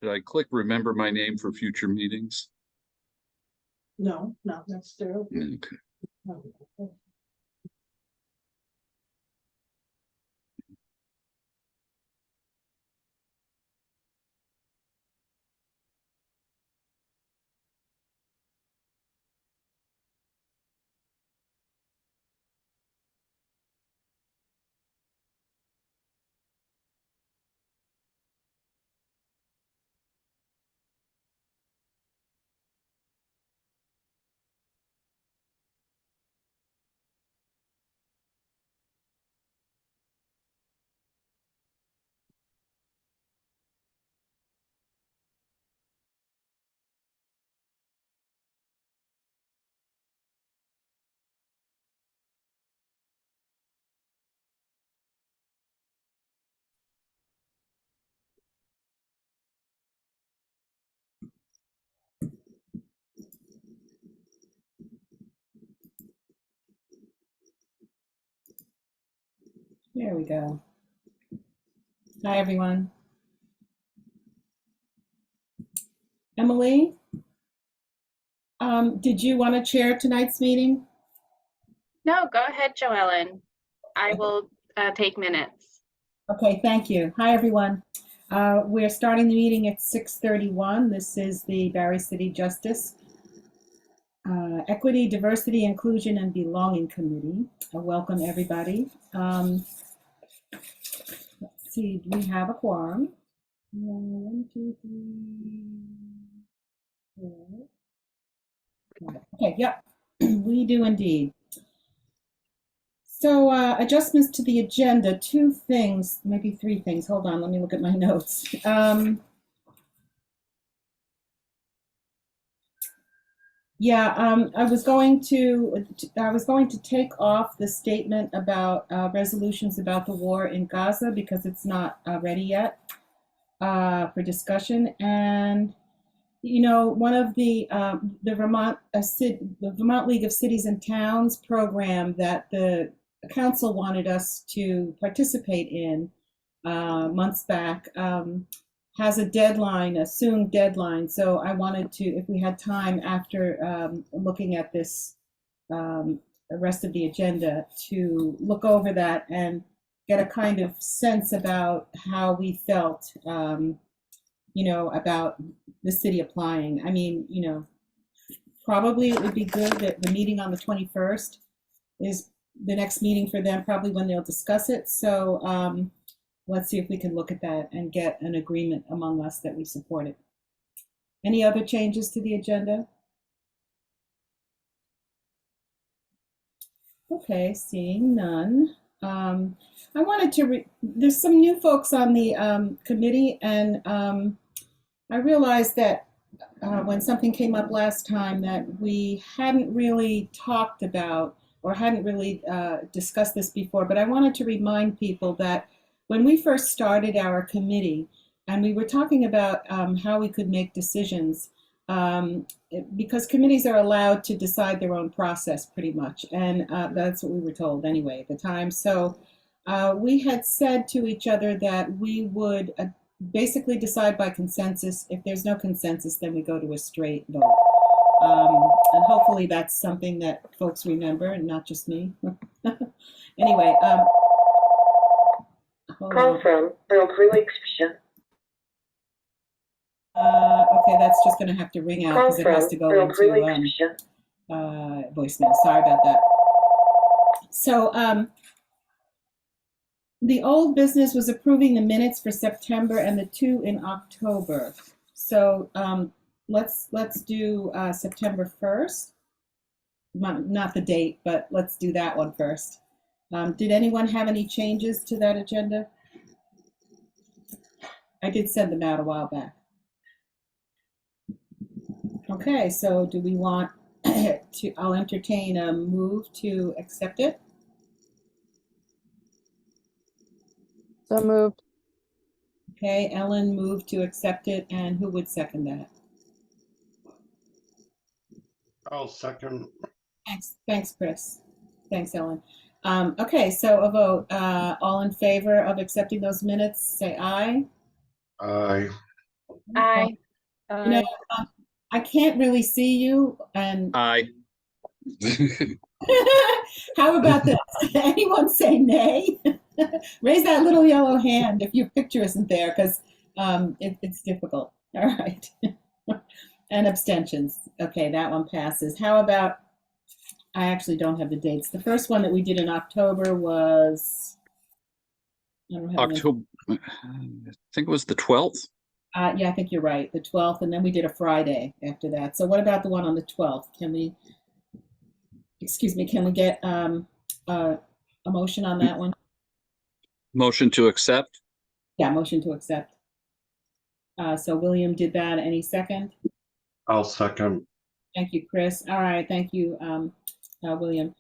Did I click remember my name for future meetings? No, not necessarily. Okay. No. There we go. Hi, everyone. Emily, did you want to chair tonight's meeting? No, go ahead, Joellen. I will take minutes. Okay, thank you. Hi, everyone. We're starting the meeting at 6:31. This is the Barre City Justice Equity, Diversity, Inclusion, and Belonging Committee. Welcome, everybody. Let's see, we have a quorum. 1, 2, 3, 4. Okay, yep, we do indeed. So adjustments to the agenda, 2 things, maybe 3 things. Hold on, let me look at my notes. I was going to take off the statement about resolutions about the war in Gaza because it's not ready yet for discussion. And you know, one of the Vermont League of Cities and Towns program that the council wanted us to participate in months back has a deadline, a soon deadline. So I wanted to, if we had time after looking at this, the rest of the agenda, to look over that and get a kind of sense about how we felt, about the city applying. I mean, probably it would be good that the meeting on the 21st is the next meeting for them, probably when they'll discuss it. So let's see if we can look at that and get an agreement among us that we support it. Any other changes to the agenda? Okay, seeing none. I wanted to, there's some new folks on the committee, and I realized that when something came up last time that we hadn't really talked about or hadn't really discussed this before, but I wanted to remind people that when we first started our committee and we were talking about how we could make decisions, because committees are allowed to decide their own process pretty much, and that's what we were told anyway at the time. So we had said to each other that we would basically decide by consensus. If there's no consensus, then we go to a straight vote. And hopefully that's something that folks remember and not just me. Anyway, Call from Bill Exhibition. Okay, that's just going to have to ring out because it has to go into voicemail. Sorry about that. So the old business was approving the minutes for September and the 2 in October. So let's do September 1st. Not the date, but let's do that one first. Did anyone have any changes to that agenda? I did send them out a while back. Okay, so do we want to, I'll entertain a move to accept it. So moved. Okay, Ellen moved to accept it, and who would second that? I'll second. Thanks, Chris. Thanks, Ellen. Okay, so a vote. All in favor of accepting those minutes, say aye. Aye. Aye. You know, I can't really see you, and Aye. how about this? Anyone say nay? Raise that little yellow hand if your picture isn't there, because it's difficult. All right. And abstentions. Okay, that one passes. How about, I actually don't have the dates. The first one that we did in October was, I don't have it. October, I think it was the 12th. Yeah, I think you're right, the 12th, and then we did a Friday after that. So what about the one on the 12th? Can we get a motion on that one? Motion to accept. Yeah, motion to accept. So William did that. Any second? I'll second. Thank you, Chris. All right, thank you, William.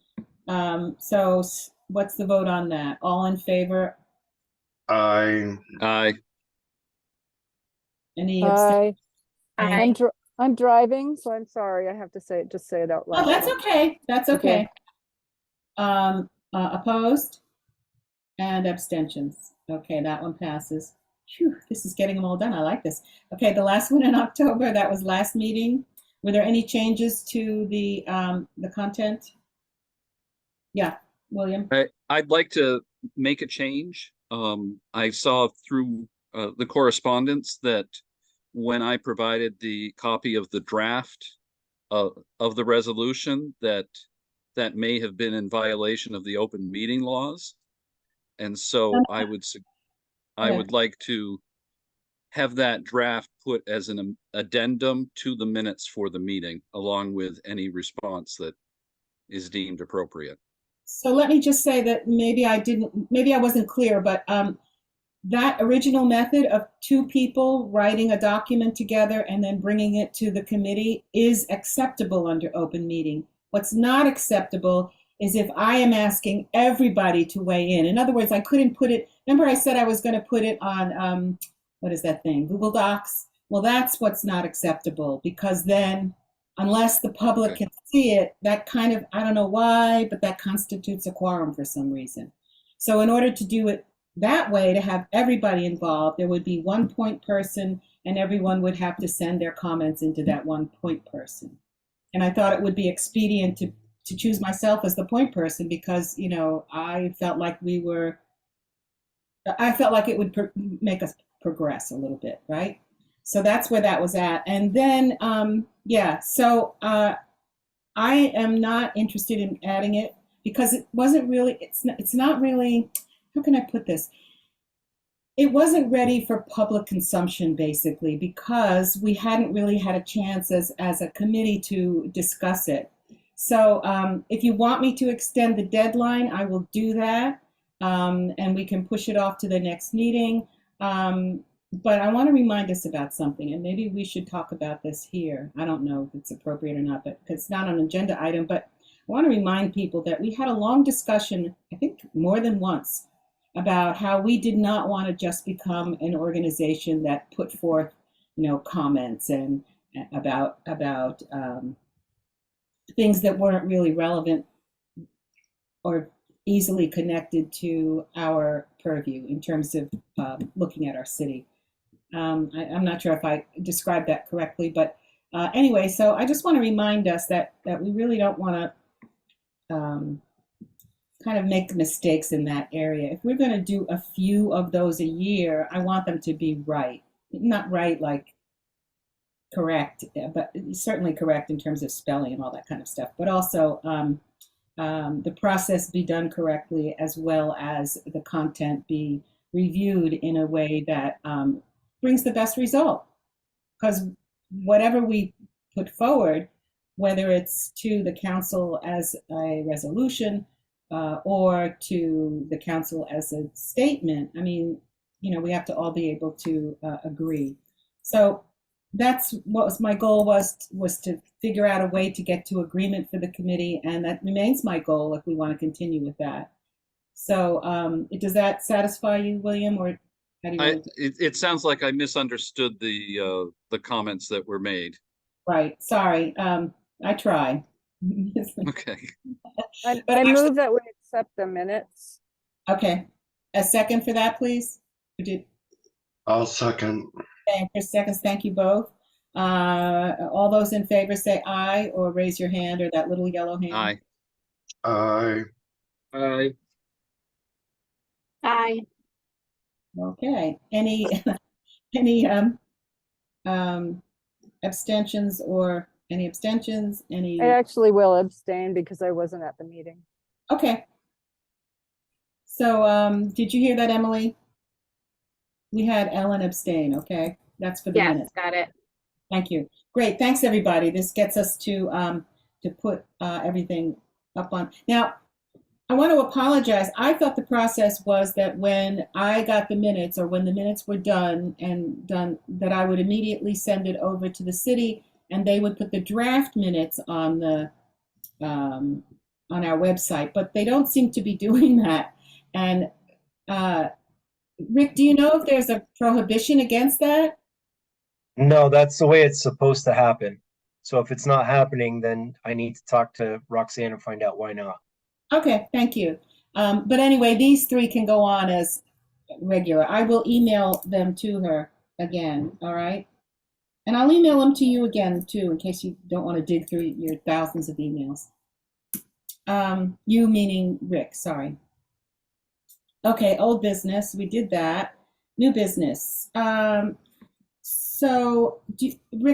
So what's the vote on that? All in favor? Aye. Aye. Any abstentions? Aye. I'm driving, so I'm sorry. I have to just say it out loud. Oh, that's okay. That's okay. Opposed and abstentions. Okay, that one passes. Phew, this is getting them all done. I like this. Okay, the last one in October, that was last meeting. Were there any changes to the content? Yeah, William. I'd like to make a change. I saw through the correspondence that when I provided the copy of the draft of the resolution, that may have been in violation of the open meeting laws. And so I would like to have that draft put as an addendum to the minutes for the meeting, along with any response that is deemed appropriate. So let me just say that maybe I wasn't clear, but that original method of two people writing a document together and then bringing it to the committee is acceptable under open meeting. What's not acceptable is if I am asking everybody to weigh in. In other words, I couldn't put it, remember I said I was going to put it on, what is that thing, Google Docs? Well, that's what's not acceptable, because then unless the public can see it, that kind of, I don't know why, but that constitutes a quorum for some reason. So in order to do it that way, to have everybody involved, there would be one point person and everyone would have to send their comments into that one point person. And I thought it would be expedient to choose myself as the point person because, you know, I felt like it would make us progress a little bit, right? So that's where that was at. And then, I am not interested in adding it because it wasn't really, it's not really, how can I put this? It wasn't ready for public consumption, basically, because we hadn't really had a chance as a committee to discuss it. So if you want me to extend the deadline, I will do that, and we can push it off to the next meeting. But I want to remind us about something, and maybe we should talk about this here. I don't know if it's appropriate or not, but it's not an agenda item, but I want to remind people that we had a long discussion, I think more than once, about how we did not want to just become an organization that put forth, you know, comments and about things that weren't really relevant or easily connected to our purview in terms of looking at our city. I'm not sure if I described that correctly, but anyway, so I just want to remind us that we really don't want to kind of make mistakes in that area. If we're going to do a few of those a year, I want them to be right. Not right like correct, but certainly correct in terms of spelling and all that kind of stuff, but also the process be done correctly, as well as the content be reviewed in a way that brings the best result. Because whatever we put forward, whether it's to the council as a resolution or to the council as a statement, I mean, you know, we have to all be able to agree. So that's what was my goal was to figure out a way to get to agreement for the committee, and that remains my goal if we want to continue with that. So does that satisfy you, William, or how do you? It sounds like I misunderstood the comments that were made. Right. Sorry. I try. Okay. I move that we accept the minutes. Okay. A second for that, please. I'll second. And Chris seconds. Thank you both. All those in favor say aye or raise your hand or that little yellow hand. Aye. I, Aye. Aye. Okay. Any abstentions or any abstentions? Any? I actually will abstain because I wasn't at the meeting. Okay. So, did you hear that, Emily? We had Ellen abstain, okay? That's for the Yes, minute. got it. Thank you. Great, thanks, everybody. This gets us to put everything up on. Now, I want to apologize. I thought the process was that when I got the minutes or when the minutes were done, that I would immediately send it over to the city and they would put the draft minutes on on our website, but they don't seem to be doing that. And Rick, do you know if there's a prohibition against that? No, that's the way it's supposed to happen. So if it's not happening, then I need to talk to Roxanne and find out why not. Okay, thank you. But anyway, these three can go on as regular. I will email them to her again, all right? And I'll email them to you again, too, in case you don't want to dig through your thousands of emails. You meaning Rick, sorry. Okay, old business, we did that. New business. Rick,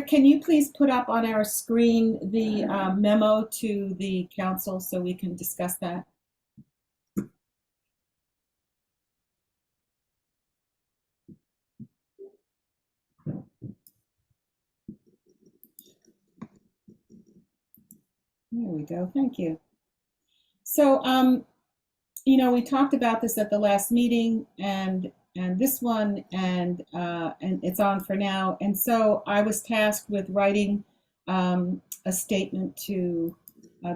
can you please put up on our screen the memo to the council so we can discuss that? There we go. Thank you. So, we talked about this at the last meeting and this one, and it's on for now. And so I was tasked with writing a statement to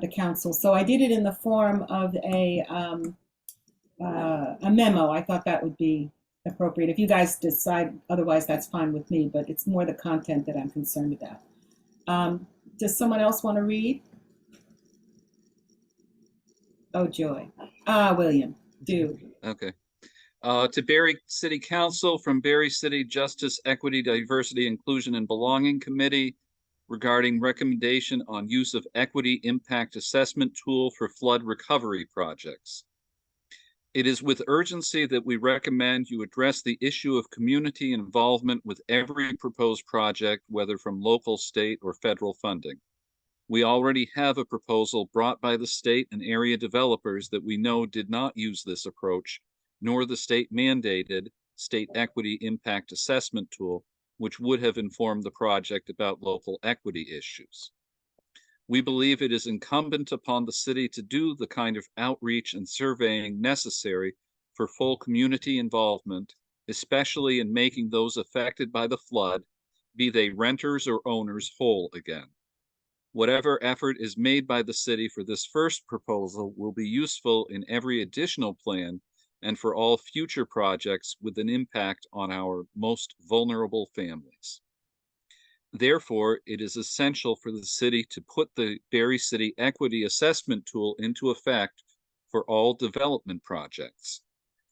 the council. So I did it in the form of a memo. I thought that would be appropriate. If you guys decide otherwise, that's fine with me, but it's more the content that I'm concerned about. Does someone else want to read? Oh, joy. William, do. Okay. To Barre City Council from Barre City Justice, Equity, Diversity, Inclusion, and Belonging Committee regarding recommendation on use of equity impact assessment tool for flood recovery projects. It is with urgency that we recommend you address the issue of community involvement with every proposed project, whether from local, state, or federal funding. We already have a proposal brought by the state and area developers that we know did not use this approach, nor the state mandated state equity impact assessment tool, which would have informed the project about local equity issues. We believe it is incumbent upon the city to do the kind of outreach and surveying necessary for full community involvement, especially in making those affected by the flood, be they renters or owners, whole again. Whatever effort is made by the city for this first proposal will be useful in every additional plan and for all future projects with an impact on our most vulnerable families. Therefore, it is essential for the city to put the Barre City Equity Assessment Tool into effect for all development projects.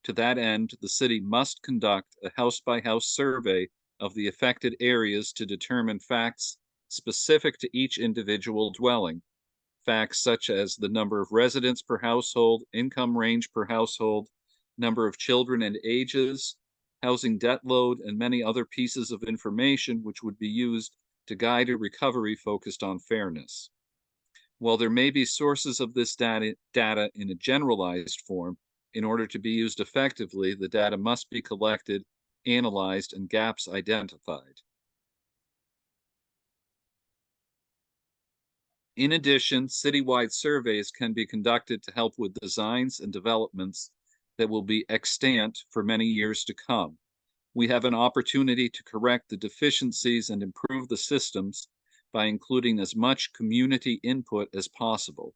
To that end, the city must conduct a house-by-house survey of the affected areas to determine facts specific to each individual dwelling, facts such as the number of residents per household, income range per household, number of children and ages, housing debt load, and many other pieces of information which would be used to guide a recovery focused on fairness. While there may be sources of this data in a generalized form, in order to be used effectively, the data must be collected, analyzed, and gaps identified. In addition, citywide surveys can be conducted to help with designs and developments that will be extant for many years to come. We have an opportunity to correct the deficiencies and improve the systems by including as much community input as possible.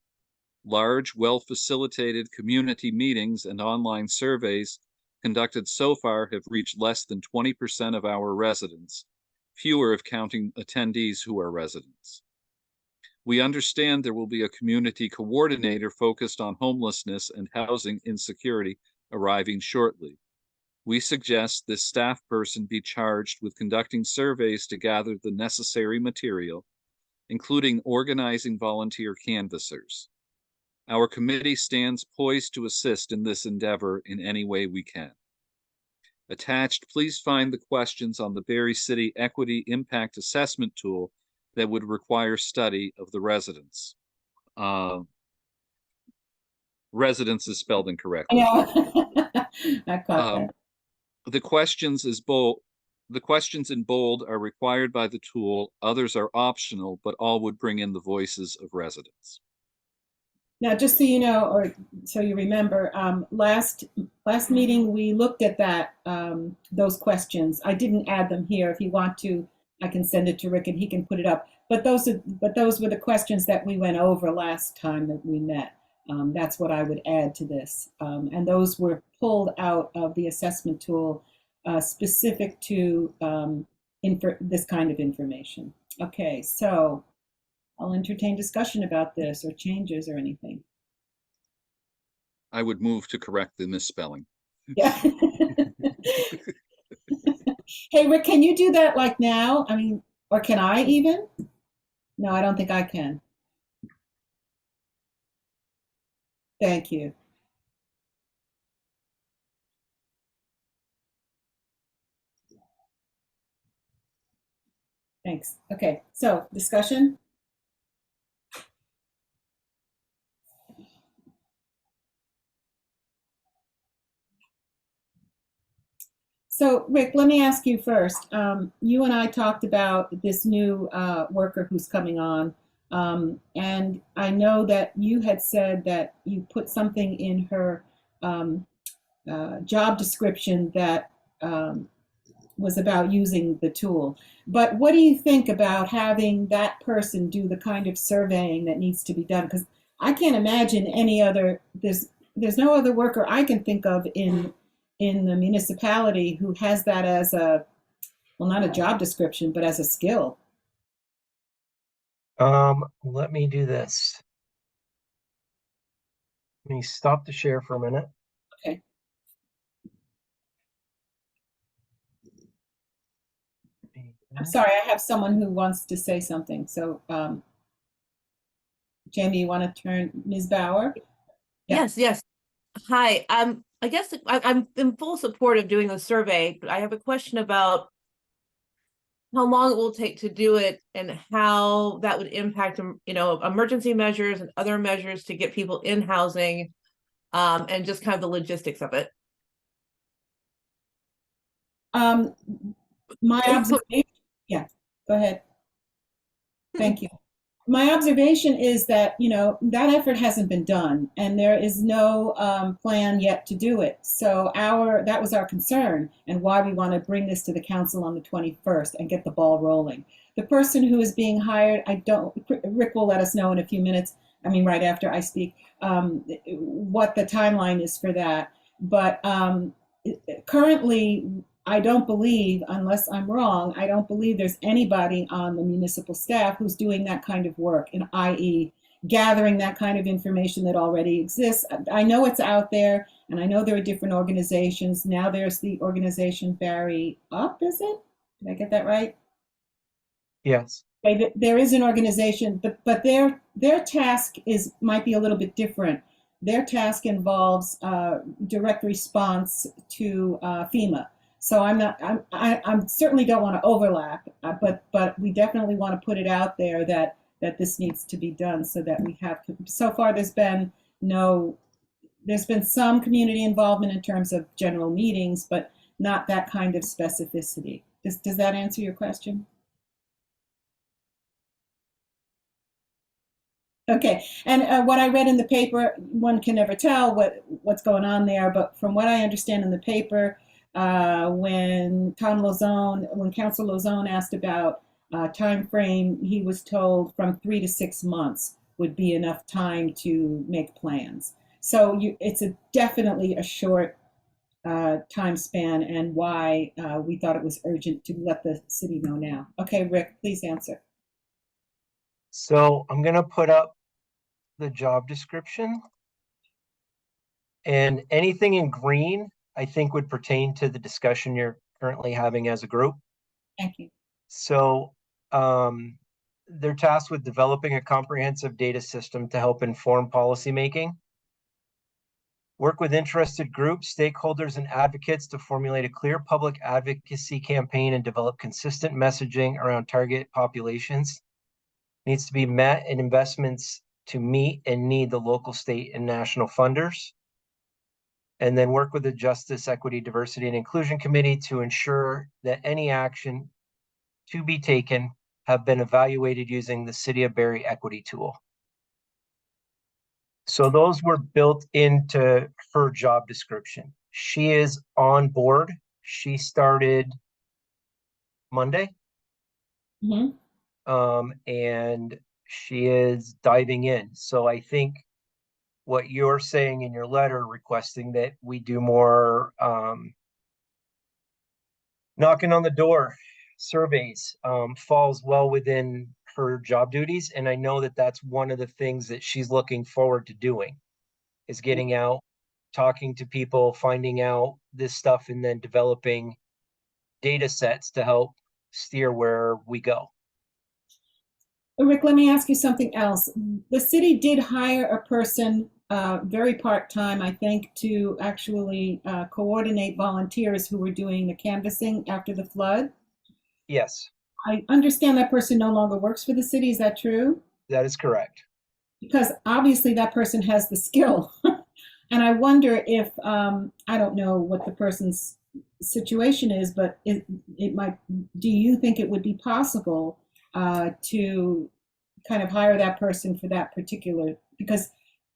Large, well-facilitated community meetings and online surveys conducted so far have reached less than 20% of our residents, fewer if counting attendees who are residents. We understand there will be a community coordinator focused on homelessness and housing insecurity arriving shortly. We suggest this staff person be charged with conducting surveys to gather the necessary material, including organizing volunteer canvassers. Our committee stands poised to assist in this endeavor in any way we can. Attached, please find the questions on the Barre City Equity Impact Assessment tool that would require study of the residents. Residents is spelled incorrectly. Yeah. I caught Um, that. the questions in bold are required by the tool. Others are optional, but all would bring in the voices of residents. Now, just so you know, or so you remember, last meeting we looked at that those questions. I didn't add them here. If you want to, I can send it to Rick and he can put it up. But those were the questions that we went over last time that we met. That's what I would add to this, and those were pulled out of the assessment tool specific to this kind of information. Okay, so I'll entertain discussion about this or changes or anything. I would move to correct the misspelling. Yeah. Hey, Rick, can you do that like now? I mean, or can I even? No, I don't think I can. Thank you. Thanks. Okay, so discussion? So, Rick, let me ask you first. You and I talked about this new worker who's coming on, and I know that you had said that you put something in her job description that was about using the tool. But what do you think about having that person do the kind of surveying that needs to be done? Because I can't imagine any other. There's no other worker I can think of in the municipality who has that as a, well, not a job description, but as a skill. Let me do this. Let me stop the share for a minute. Okay. I'm sorry, I have someone who wants to say something. So, Jamie, you want to turn Ms. Bauer? Yeah. Yes. Hi, I guess I'm in full support of doing the survey, but I have a question about how long it will take to do it and how that would impact, emergency measures and other measures to get people in housing, and just kind of the logistics of it. My observation, yeah, go ahead. Thank you. My observation is that, that effort hasn't been done and there is no plan yet to do it. So that was our concern and why we want to bring this to the council on the 21st and get the ball rolling. The person who is being hired, Rick will let us know in a few minutes, right after I speak, what the timeline is for that. But currently, I don't believe, unless I'm wrong, I don't believe there's anybody on the municipal staff who's doing that kind of work, i.e. gathering that kind of information that already exists. I know it's out there, and I know there are different organizations. Now there's the organization Barre Up, is it? Did I get that right? Yes. There is an organization, but their task might be a little bit different. Their task involves direct response to FEMA. So I certainly don't want to overlap, but we definitely want to put it out there that this needs to be done so that we have. So far, there's been some community involvement in terms of general meetings, but not that kind of specificity. Does that answer your question? Okay, and what I read in the paper, one can never tell what's going on there, but from what I understand in the paper, when Councilor Lozone asked about time frame, he was told from 3 to 6 months would be enough time to make plans. So it's definitely a short time span, and why we thought it was urgent to let the city know now. Okay, Rick, please answer. So I'm going to put up the job description, and anything in green I think would pertain to the discussion you're currently having as a group. Thank you. So they're tasked with developing a comprehensive data system to help inform policymaking. Work with interested groups, stakeholders, and advocates to formulate a clear public advocacy campaign and develop consistent messaging around target populations. Needs to be met in investments to meet and need the local, state, and national funders. And then work with the Justice, Equity, Diversity, and Inclusion Committee to ensure that any action to be taken have been evaluated using the City of Barre Equity Tool. So those were built into her job description. She is on board. She started Monday. Mhm. And she is diving in. So I think what you're saying in your letter requesting that we do more knocking on the door surveys falls well within her job duties. And I know that that's one of the things that she's looking forward to doing is getting out, talking to people, finding out this stuff, and then developing data sets to help steer where we go. Rick, let me ask you something else. The city did hire a person, very part-time, I think, to actually coordinate volunteers who were doing the canvassing after the flood. Yes, I understand that person no longer works for the city. Is that true? that is correct. Because obviously that person has the skill. And I wonder if, I don't know what the person's situation is, but it might, do you think it would be possible to kind of hire that person for that particular, because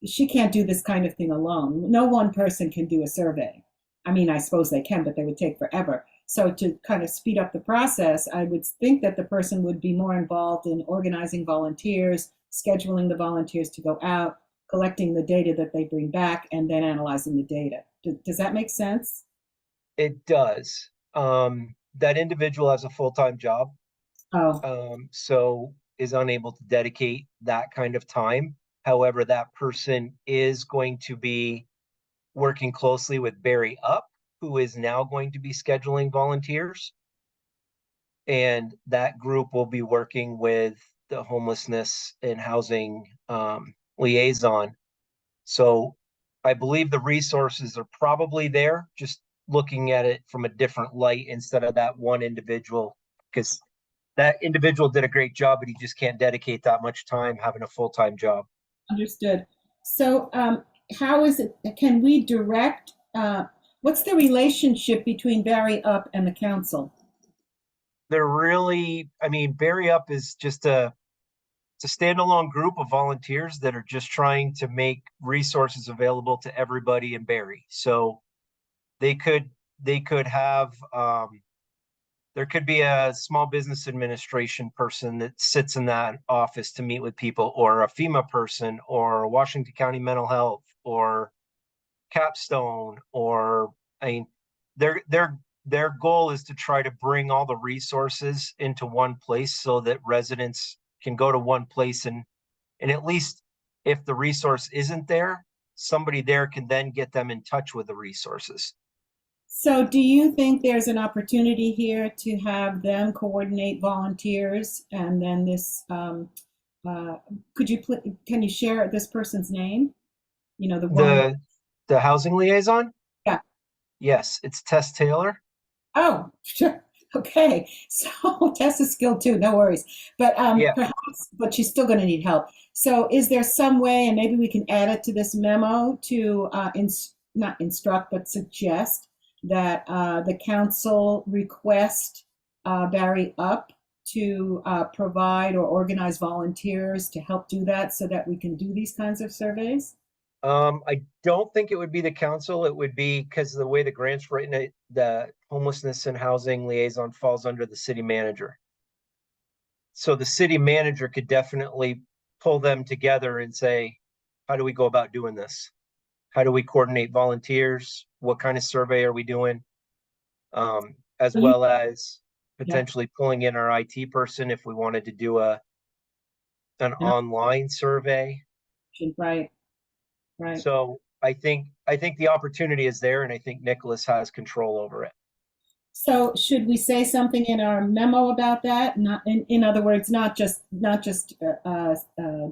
she can't do this kind of thing alone. No one person can do a survey. I mean, I suppose they can, but they would take forever. So to kind of speed up the process, I would think that the person would be more involved in organizing volunteers, scheduling the volunteers to go out, collecting the data that they bring back, and then analyzing the data. Does that make sense? It does. That individual has a full-time job, Oh, so is unable to dedicate that kind of time. However, that person is going to be working closely with Barry Up, who is now going to be scheduling volunteers. And that group will be working with the homelessness and housing liaison. So I believe the resources are probably there, just looking at it from a different light instead of that one individual, because that individual did a great job, but he just can't dedicate that much time having a full-time job. understood. So how is it, can we direct, what's the relationship between Barry Up and the council? They're really, I mean, Barry Up is just it's a standalone group of volunteers that are just trying to make resources available to everybody in Barry. So they could have there could be a small business administration person that sits in that office to meet with people, or a FEMA person, or Washington County Mental Health, or Capstone, or I mean, their goal is to try to bring all the resources into one place so that residents can go to one place and at least if the resource isn't there, somebody there can then get them in touch with the resources. So do you think there's an opportunity here to have them coordinate volunteers and then this, can you share this person's name? You know, the one. The housing liaison? Yeah. Yes, it's Tess Taylor. Oh, sure. Okay. So Tess is skilled too, no worries. But Yeah. perhaps, but she's still going to need help. So is there some way, and maybe we can add it to this memo to not instruct, but suggest that the council request Barry Up to provide or organize volunteers to help do that so that we can do these kinds of surveys? I don't think it would be the council. It would be because of the way the grant's written, the homelessness and housing liaison falls under the city manager. So the city manager could definitely pull them together and say, how do we go about doing this? How do we coordinate volunteers? What kind of survey are we doing? As well as potentially pulling in our IT person if we wanted to do an online survey. Right, right. So I think the opportunity is there, and I think Nicholas has control over it. So should we say something in our memo about that? Not, in other words, not just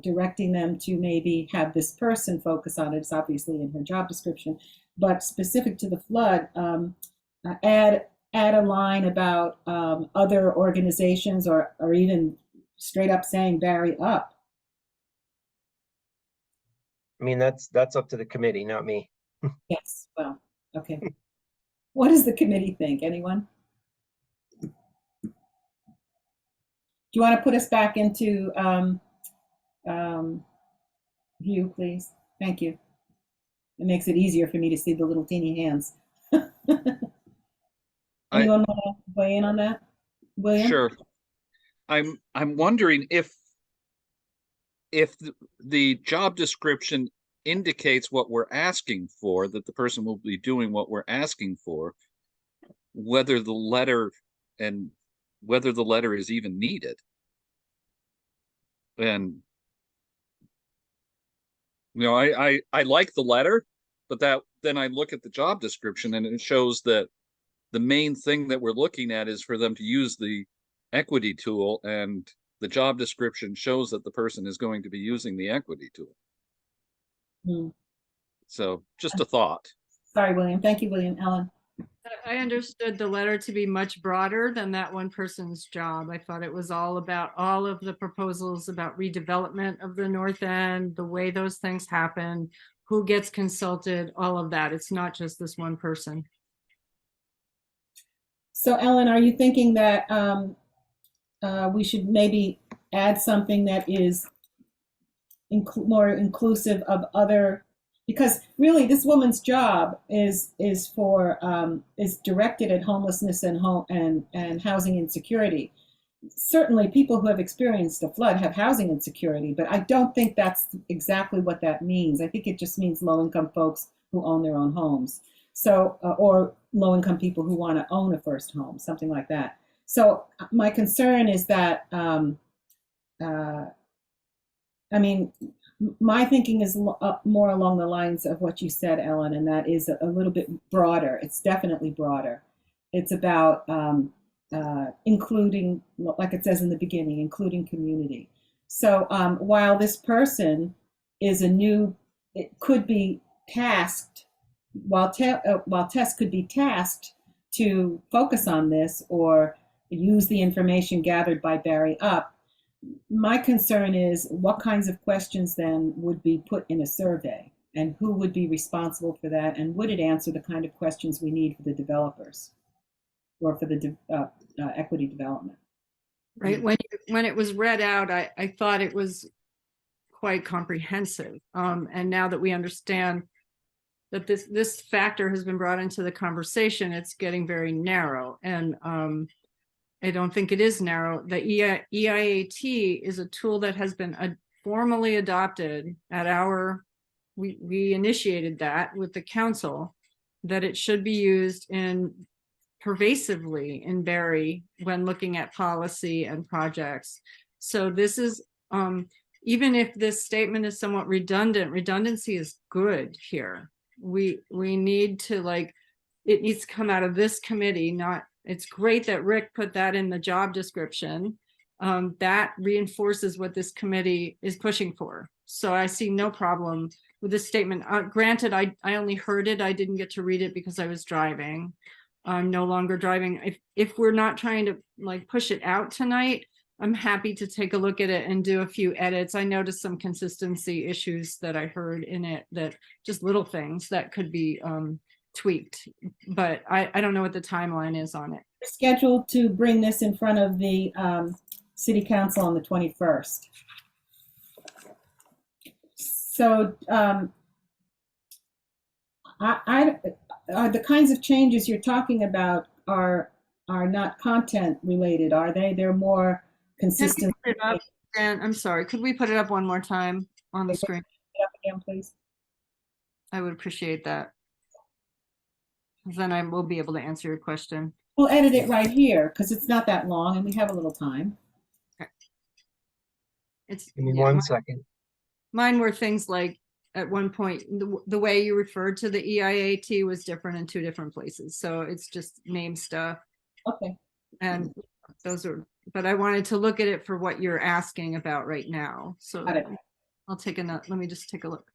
directing them to maybe have this person focus on it. It's obviously in her job description, but specific to the flood, add a line about other organizations, or even straight up saying Barre up. I mean, that's up to the committee, not me. Yes. Well, okay. What does the committee think? Anyone? Do you want to put us back into view, please? Thank you. It makes it easier for me to see the little teeny hands. Anyone want to weigh in on that? William? Sure. I'm wondering if the job description indicates what we're asking for, that the person will be doing what we're asking for, whether the letter is even needed. And I like the letter, but then I look at the job description and it shows that the main thing that we're looking at is for them to use the equity tool, and the job description shows that the person is going to be using the equity tool. So just a thought. Sorry, William. Thank you, William. Ellen? I understood the letter to be much broader than that one person's job. I thought it was all about all of the proposals about redevelopment of the North End, the way those things happen, who gets consulted, all of that. It's not just this one person. So, Ellen, are you thinking that we should maybe add something that is more inclusive of other? Because really, this woman's job is directed at homelessness and housing insecurity. Certainly, people who have experienced a flood have housing insecurity, but I don't think that's exactly what that means. I think it just means low-income folks who own their own homes. So, or low-income people who want to own a first home, something like that. So, my concern is that, my thinking is more along the lines of what you said, Ellen, and that is a little bit broader. It's definitely broader. It's about including, like it says in the beginning, including community. So while this person is it could be tasked, while Tess could be tasked to focus on this or use the information gathered by Barre up, my concern is what kinds of questions then would be put in a survey, and who would be responsible for that, and would it answer the kind of questions we need for the developers or for the equity development? Right. When it was read out, I thought it was quite comprehensive. And now that we understand that this factor has been brought into the conversation, it's getting very narrow. And I don't think it is narrow. The EIAT is a tool that has been formally adopted at we initiated that with the council, that it should be used pervasively in Barre when looking at policy and projects. So this is, even if this statement is somewhat redundant, redundancy is good here. We need to, it needs to come out of this committee, not. It's great that Rick put that in the job description. That reinforces what this committee is pushing for. So I see no problem with this statement. Granted, I only heard it. I didn't get to read it because I was driving. I'm no longer driving. If we're not trying to push it out tonight, I'm happy to take a look at it and do a few edits. I noticed some consistency issues that I heard in it, that just little things that could be tweaked, but I don't know what the timeline is on it. We're scheduled to bring this in front of the City Council on the 21st. So the kinds of changes you're talking about are not content related, are they? They're more consistent. And I'm sorry, could we put it up one more time on the screen? Put it up again, please. I would appreciate that. Then I will be able to answer your question. We'll edit it right here because it's not that long and we have a little time. Okay. Give me 1 second. Mine were things like at one point, the way you referred to the EIAT was different in 2 different places. So it's just name stuff. Okay. And those are, but I wanted to look at it for what you're asking about right now. So Got it. I'll take a note. Let me just take a look.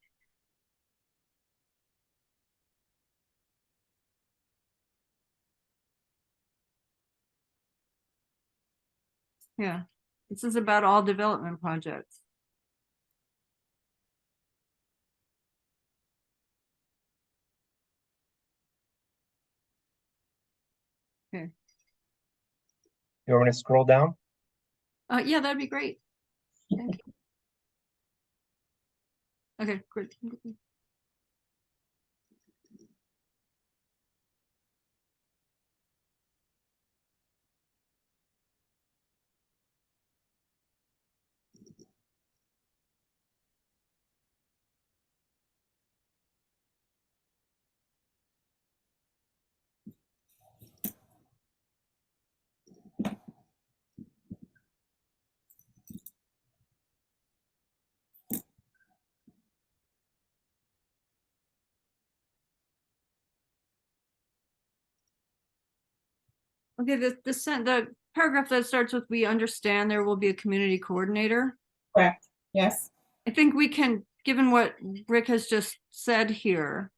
Yeah, this is about all development projects. Okay. You want me to scroll down? Yeah, that'd be great. Thank you. Okay, great. Okay, the paragraph that starts with "we understand there will be a community coordinator." Correct. Yes. I think we can, given what Rick has just said here,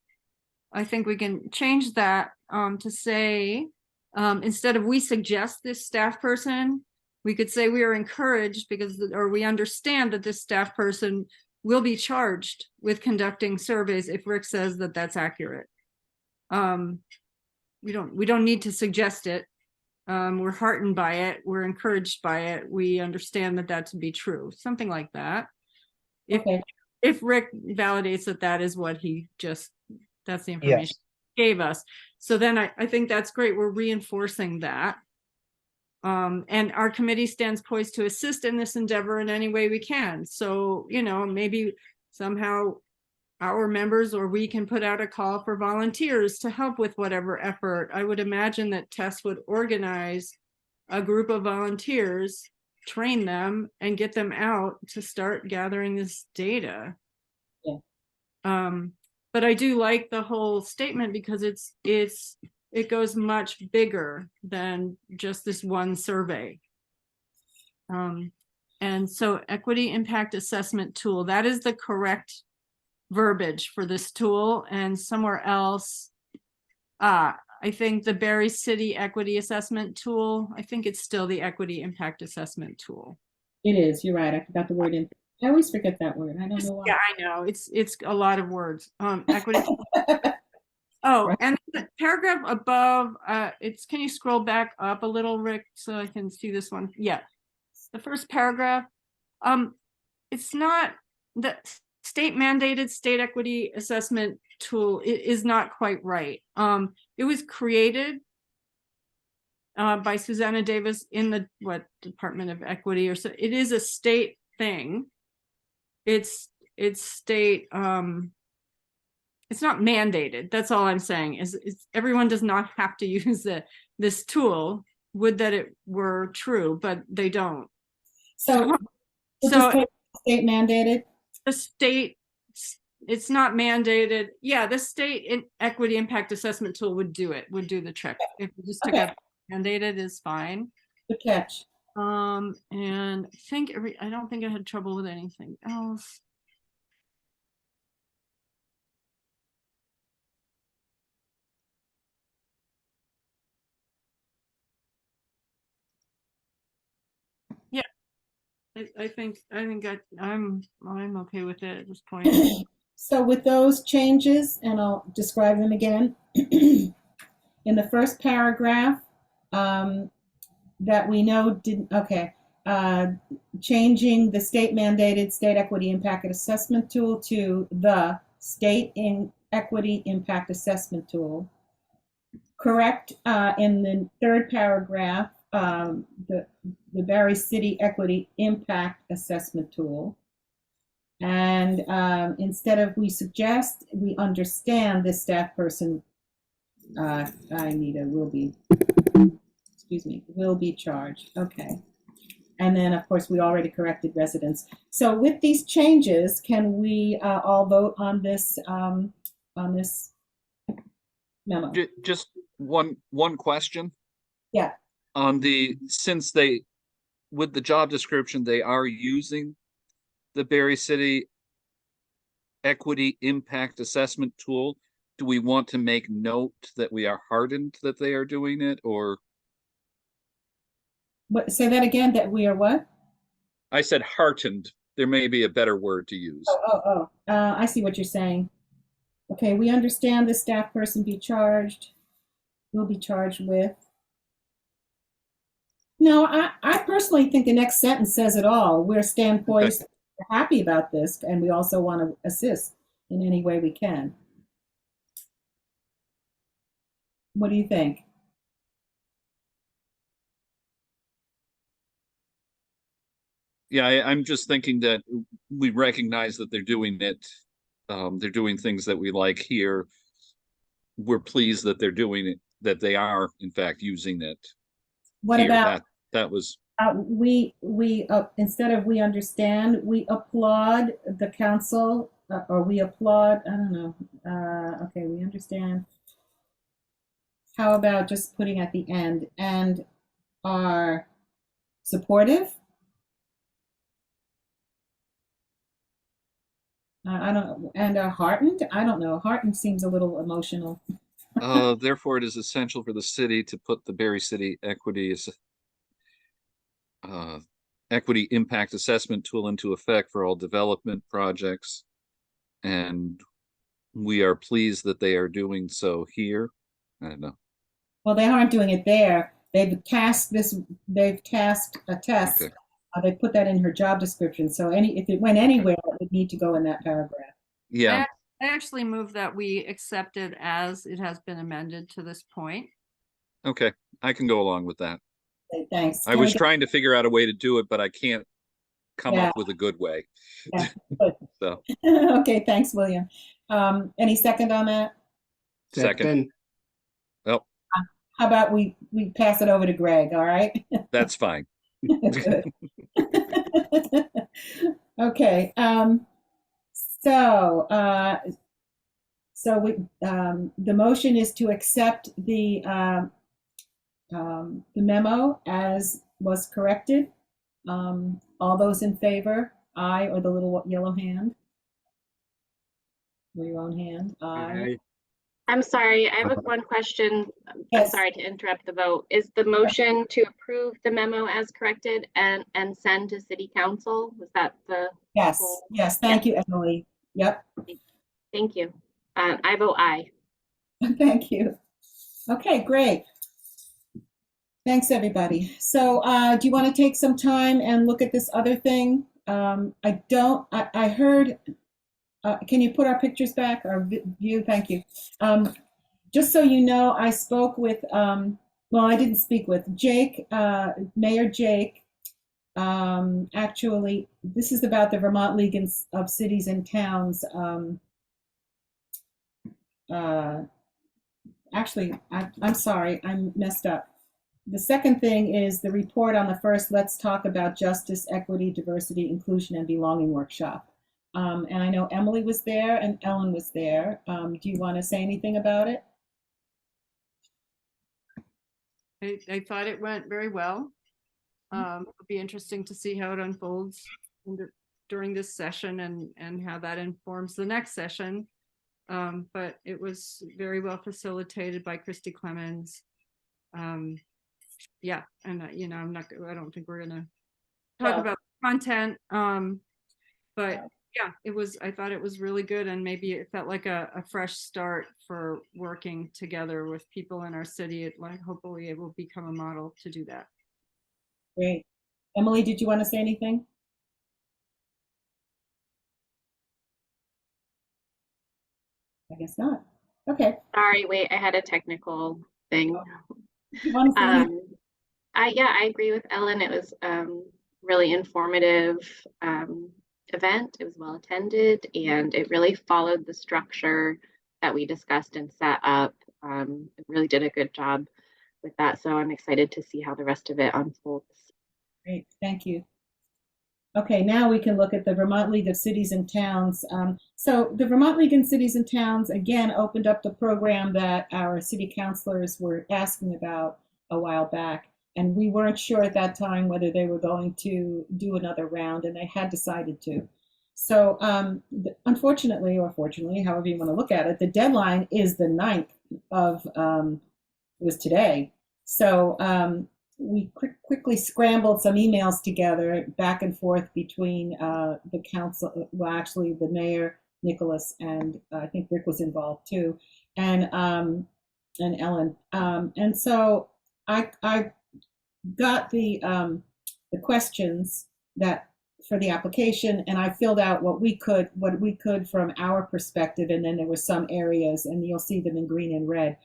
I think we can change that to say, instead of "we suggest this staff person," we could say "we are encouraged because, or we understand that this staff person will be charged with conducting surveys if Rick says that that's accurate." We don't need to suggest it. We're heartened by it. We're encouraged by it. We understand that to be true. Something like that. If Rick validates that is what he just, that's the information he gave us. So then I think that's great. We're reinforcing that. And our committee stands poised to assist in this endeavor in any way we can. So, maybe somehow our members or we can put out a call for volunteers to help with whatever effort. I would imagine that Tess would organize a group of volunteers, train them, and get them out to start gathering this data. Yeah. But I do like the whole statement because it goes much bigger than just this one survey. And so equity impact assessment tool, that is the correct verbiage for this tool. And somewhere else, I think the Barre City Equity Assessment Tool, I think it's still the Equity Impact Assessment Tool. It is. You're right. I forgot the word in. I always forget that word. I don't know why. Yeah, I know. It's a lot of words. Equity. Oh, Right. and the paragraph above, can you scroll back up a little, Rick, so I can see this one? Yeah. The first paragraph, it's not the state mandated state equity assessment tool is not quite right. It was created by Susanna Davis in the Department of Equity, or so. It is a state thing. It's state. It's not mandated. That's all I'm saying. Is everyone does not have to use this tool. Would that it were true, but they don't. So state mandated. The state, it's not mandated. Yeah, the state equity impact assessment tool would do it. Would do the trick. If you just took out mandated is fine. Good catch. And I don't think I had trouble with anything else. Yeah, I think I'm okay with it at this point. So with those changes, and I'll describe them again. In the first paragraph, that we know didn't, changing the state mandated state equity impact assessment tool to the state equity impact assessment tool. Correct in the third paragraph, the Barre City equity impact assessment tool. And instead of "we suggest," "we understand this staff person," will be charged. Okay. And then, of course, we already corrected residents. So with these changes, can we all vote on this memo? Just one question Yeah. on since they, with the job description, they are using the Barre City Equity Impact Assessment tool. Do we want to make note that we are heartened that they are doing it, or? What, say that again, that we are what? I said heartened. There may be a better word to use. I see what you're saying. Okay, we understand the staff person will be charged with. No, I personally think the next sentence says it all. We're stand poised, we're happy about this, and we also want to assist in any way we can. What do you think? Yeah, I'm just thinking that we recognize that they're doing it. They're doing things that we like here. We're pleased that they're doing it, that they are in fact using it. What here. about that was we instead of we understand, we applaud the council, or we applaud, I don't know. Okay, we understand. How about just putting at the end, and are supportive? I don't, and are heartened? I don't know. Heartened seems a little emotional. therefore it is essential for the city to put the Barre City Equity Impact Assessment tool into effect for all development projects. And we are pleased that they are doing so here. I don't know. Well, they aren't doing it there. They've tasked a test. Okay. They put that in her job description. So if it went anywhere, it would need to go in that paragraph. Yeah. I actually move that we accept it as it has been amended to this point. Okay. I can go along with that. Okay, thanks. I was trying to figure out a way to do it, but I can't come Yeah. up with a good way. Yeah, good. So Okay, thanks, William. Any second on that? second. Oh, How about we pass it over to Greg, all right? that's fine. Good. Okay, so the motion is to accept the memo as was corrected. All those in favor, aye, or the little yellow hand? Or your own hand, aye. I'm sorry, I have one question. I'm Yes. sorry to interrupt the vote. Is the motion to approve the memo as corrected and send to city council? Was that the? Yes, goal? yes, thank you, Emily. Yep, Thank you. I vote aye. thank you. Okay, great. Thanks, everybody. So do you want to take some time and look at this other thing? I heard, can you put our pictures back, our view? Thank you. Just so you know, I spoke with, well, I didn't speak with Jake, Mayor Jake. Actually, this is about the Vermont League of Cities and Towns. Actually, I'm sorry, I'm messed up. The second thing is the report on the first Let's Talk About Justice, Equity, Diversity, Inclusion, and Belonging workshop. And I know Emily was there and Ellen was there. Do you want to say anything about it? I thought it went very well. It'll be interesting to see how it unfolds during this session and how that informs the next session. But it was very well facilitated by Christy Clemens. Yeah, and I don't think we're gonna talk about content. But yeah, I thought it was really good, and maybe it felt like a fresh start for working together with people in our city. Hopefully it will become a model to do that. Great. Emily, did you want to say anything? I guess not. Okay. Sorry, wait, I had a technical thing. You want to say anything? I agree with Ellen. It was really informative event. It was well attended, and it really followed the structure that we discussed and set up. It really did a good job with that. So I'm excited to see how the rest of it unfolds. Great, thank you. Okay, now we can look at the Vermont League of Cities and Towns. So the Vermont League of Cities and Towns, again, opened up the program that our city councilors were asking about a while back. And we weren't sure at that time whether they were going to do another round, and they had decided to. So unfortunately, or fortunately, however you want to look at it, the deadline is the 9th of, was today. So we quickly scrambled some emails together back and forth between the council, well, actually the mayor, Nicholas, and I think Rick was involved too, and Ellen. And so I got the questions that for the application, and I filled out what we could from our perspective, and then there were some areas, and you'll see them in green and red,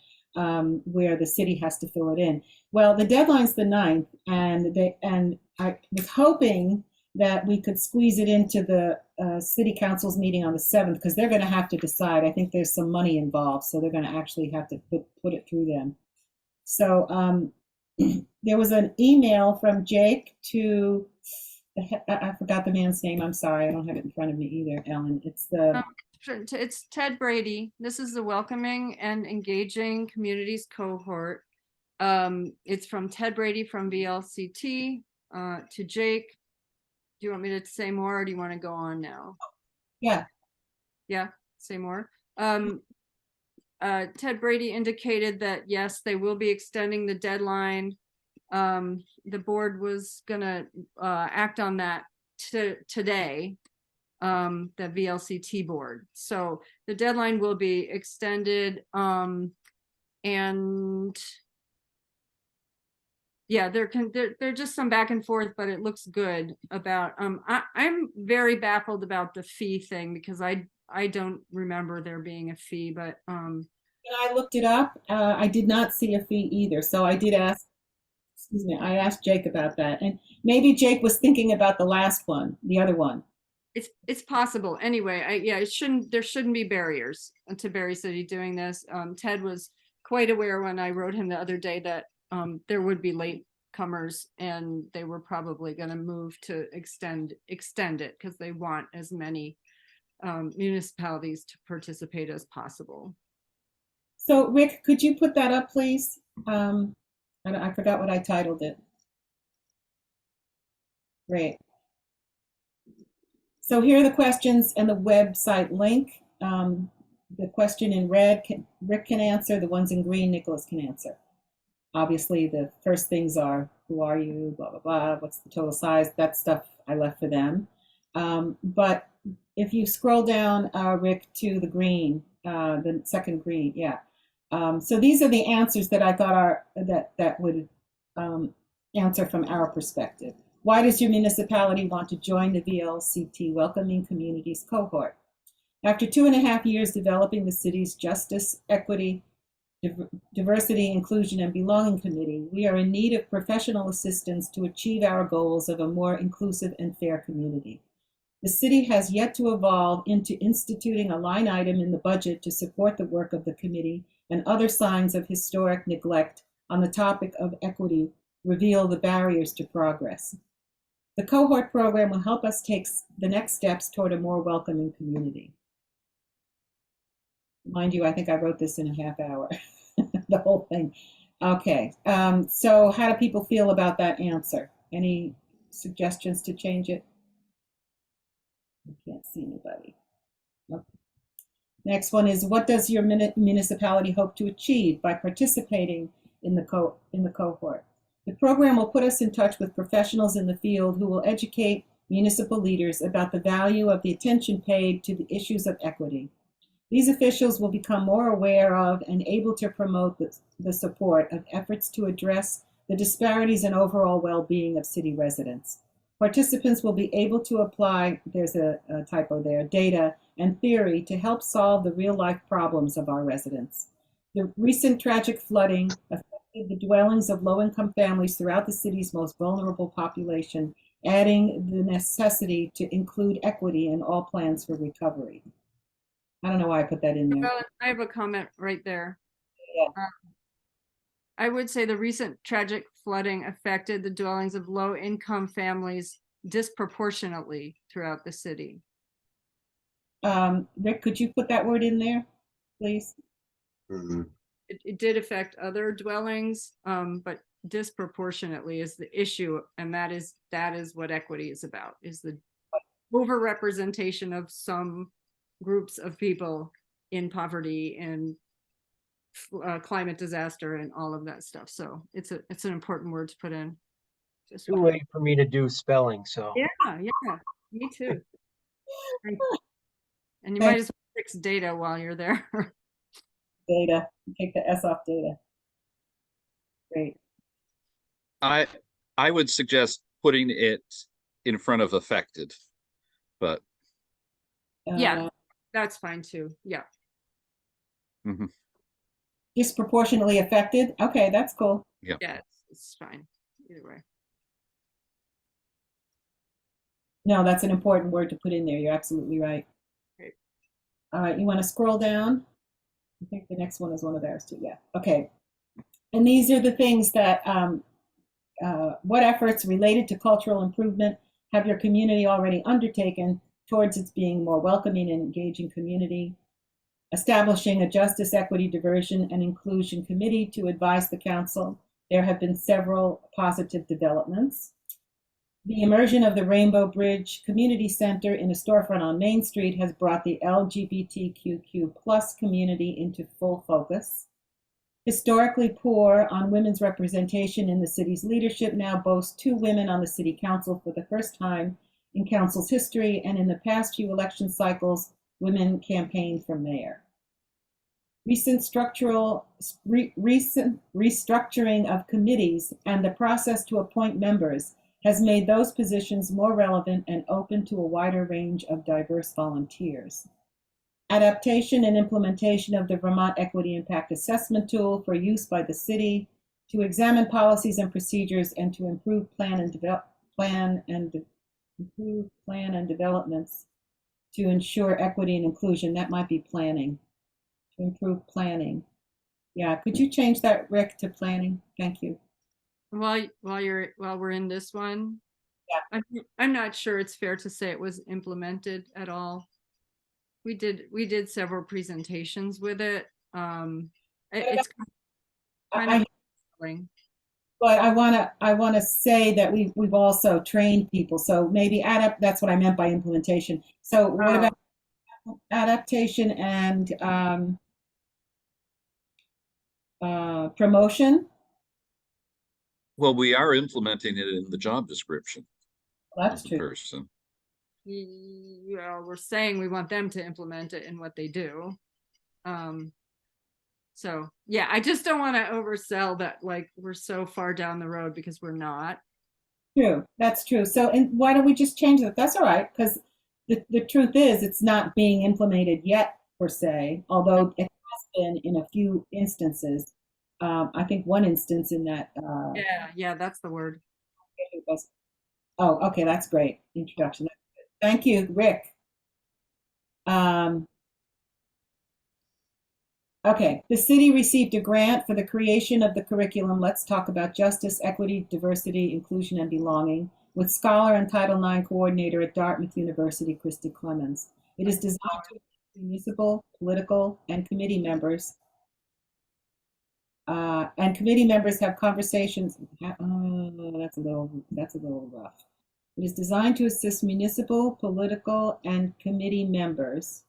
where the city has to fill it in. Well, the deadline's the 9th, and I was hoping that we could squeeze it into the city council's meeting on the 7th, because they're going to have to decide. I think there's some money involved, so they're going to actually have to put it through them. So there was an email from Jake to, I forgot the man's name. I'm sorry, I don't have it in front of me either, Ellen. It's Ted Brady. This is the Welcoming and Engaging Communities cohort. It's from Ted Brady from VLCT to Jake. Do you want me to say more, or do you want to go on now? Yeah. Yeah, say more. Ted Brady indicated that yes, they will be extending the deadline. The board was gonna act on that today, the VLCT board. So the deadline will be extended, and yeah, there just some back and forth, but it looks good about, I'm very baffled about the fee thing, because I don't remember there being a fee, but When I looked it up, I did not see a fee either. So I did ask, excuse me, I asked Jake about that. And maybe Jake was thinking about the last one, the other one. it's possible. Anyway, yeah, there shouldn't be barriers to Barre City doing this. Ted was quite aware when I wrote him the other day that there would be late comers, and they were probably going to move to extend it, because they want as many municipalities to participate as possible. So Rick, could you put that up, please? I forgot what I titled it. Great. So here are the questions and the website link. The question in red, Rick can answer. The ones in green, Nicholas can answer. Obviously, the first things are, who are you, blah, blah, blah, what's the total size? That stuff I left for them. But if you scroll down, Rick, to the green, the second green, yeah. So these are the answers that I thought that would answer from our perspective. Why does your municipality want to join the VLCT Welcoming Communities cohort? After 2.5 years developing the city's Justice, Equity, Diversity, Inclusion, and Belonging Committee, we are in need of professional assistance to achieve our goals of a more inclusive and fair community. The city has yet to evolve into instituting a line item in the budget to support the work of the committee, and other signs of historic neglect on the topic of equity reveal the barriers to progress. The cohort program will help us take the next steps toward a more welcoming community. Mind you, I think I wrote this in a half hour, the whole thing. Okay, so how do people feel about that answer? Any suggestions to change it? I can't see anybody. Okay. Next one is, what does your municipality hope to achieve by participating in the cohort? The program will put us in touch with professionals in the field who will educate municipal leaders about the value of the attention paid to the issues of equity. These officials will become more aware of and able to promote the support of efforts to address the disparities in overall well-being of city residents. Participants will be able to apply, there's a typo there, data and theory to help solve the real-life problems of our residents. The recent tragic flooding affected the dwellings of low-income families throughout the city's most vulnerable population, adding the necessity to include equity in all plans for recovery. I don't know why I put that in there. Well, I have a comment right there. Yeah. I would say the recent tragic flooding affected the dwellings of low-income families disproportionately throughout the city. Rick, could you put that word in there, please? Mhm. It did affect other dwellings, but disproportionately is the issue, and that is what equity is about, is the overrepresentation of some groups of people in poverty and climate disaster and all of that stuff. So it's an important word to put in. Just Too late for me to do spelling, so. yeah, me too. And you might as well fix data while you're there. Data, take the S off data. Great. I would suggest putting it in front of affected, but Yeah, that's fine too. Yeah. mhm, Disproportionately affected. Okay, that's cool. Yeah, it's fine. Either way. No, that's an important word to put in there. You're absolutely right. Great. All right, you want to scroll down? I think the next one is one of theirs too. Yeah. Okay. And these are the things that, what efforts related to cultural improvement have your community already undertaken towards its being more welcoming and engaging community? Establishing a justice, equity, diversion, and inclusion committee to advise the council. There have been several positive developments. The immersion of the Rainbow Bridge Community Center in a storefront on Main Street has brought the LGBTQ+ community into full focus. Historically poor on women's representation in the city's leadership now boasts 2 women on the city council for the first time in council's history, and in the past few election cycles, women campaigned for mayor. Recent restructuring of committees and the process to appoint members has made those positions more relevant and open to a wider range of diverse volunteers. Adaptation and implementation of the Vermont Equity Impact Assessment Tool for use by the city to examine policies and procedures and to improve plan and developments to ensure equity and inclusion. That might be planning. To improve planning. Yeah, could you change that, Rick, to planning? Thank you. While we're in this one, Yeah. I'm not sure it's fair to say it was implemented at all. We did several presentations with it. It's kind of but I want to say that we've also trained people. So maybe that's what I meant by implementation. So what about adaptation and promotion? well, we are implementing it in the job description That's of the true. person. Yeah, we're saying we want them to implement it in what they do. So yeah, I just don't want to oversell that, like we're so far down the road, because we're not. True, that's true. So, and why don't we just change it? That's all right, because the truth is it's not being implemented yet per se, although it has been in a few instances. I think one instance in that. Yeah, that's the word. Oh, okay, that's great. Introduction. Thank you, Rick. Okay, the city received a grant for the creation of the curriculum Let's Talk About Justice, Equity, Diversity, Inclusion, and Belonging with scholar and Title IX coordinator at Dartmouth University, Christy Clemens. It is designed to municipal, political, and committee members. And committee members have conversations. That's a little rough. It is designed to assist municipal, political, and committee members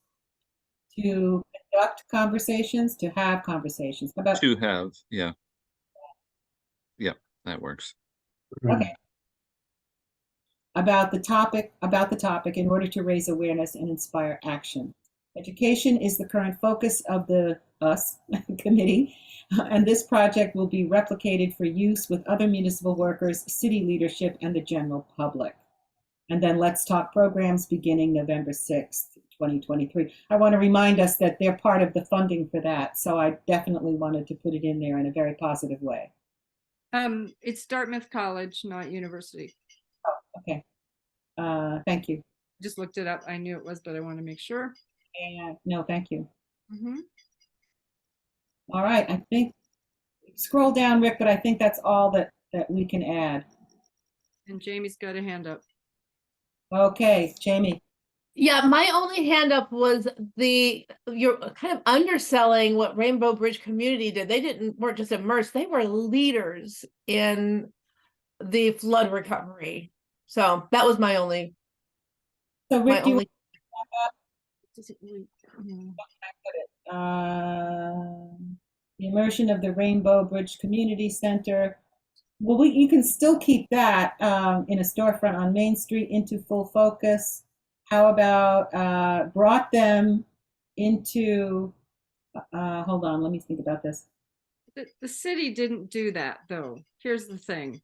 to conduct conversations, to have conversations. How about To have, yeah, that works. okay. About the topic in order to raise awareness and inspire action. Education is the current focus of the US committee, and this project will be replicated for use with other municipal workers, city leadership, and the general public. And then Let's Talk programs beginning November 6th, 2023. I want to remind us that they're part of the funding for that, so I definitely wanted to put it in there in a very positive way. It's Dartmouth College, not university. Oh, okay. Thank you. Just looked it up. I knew it was, but I want to make sure. No, thank you. Mm-hmm. All right, I think Scroll down, Rick, but I think that's all that we can add. And Jamie's got a hand up. Okay, Jamie. Yeah, my only hand up was you're kind of underselling what Rainbow Bridge Community did. Weren't just immersed, they were leaders in the flood recovery. So that was my only, So my Rick, do you only. the immersion of the Rainbow Bridge Community Center. Well, you can still keep that in a storefront on Main Street into full focus. How about brought them into, hold on, let me think about this. The city didn't do that, though. Here's the thing.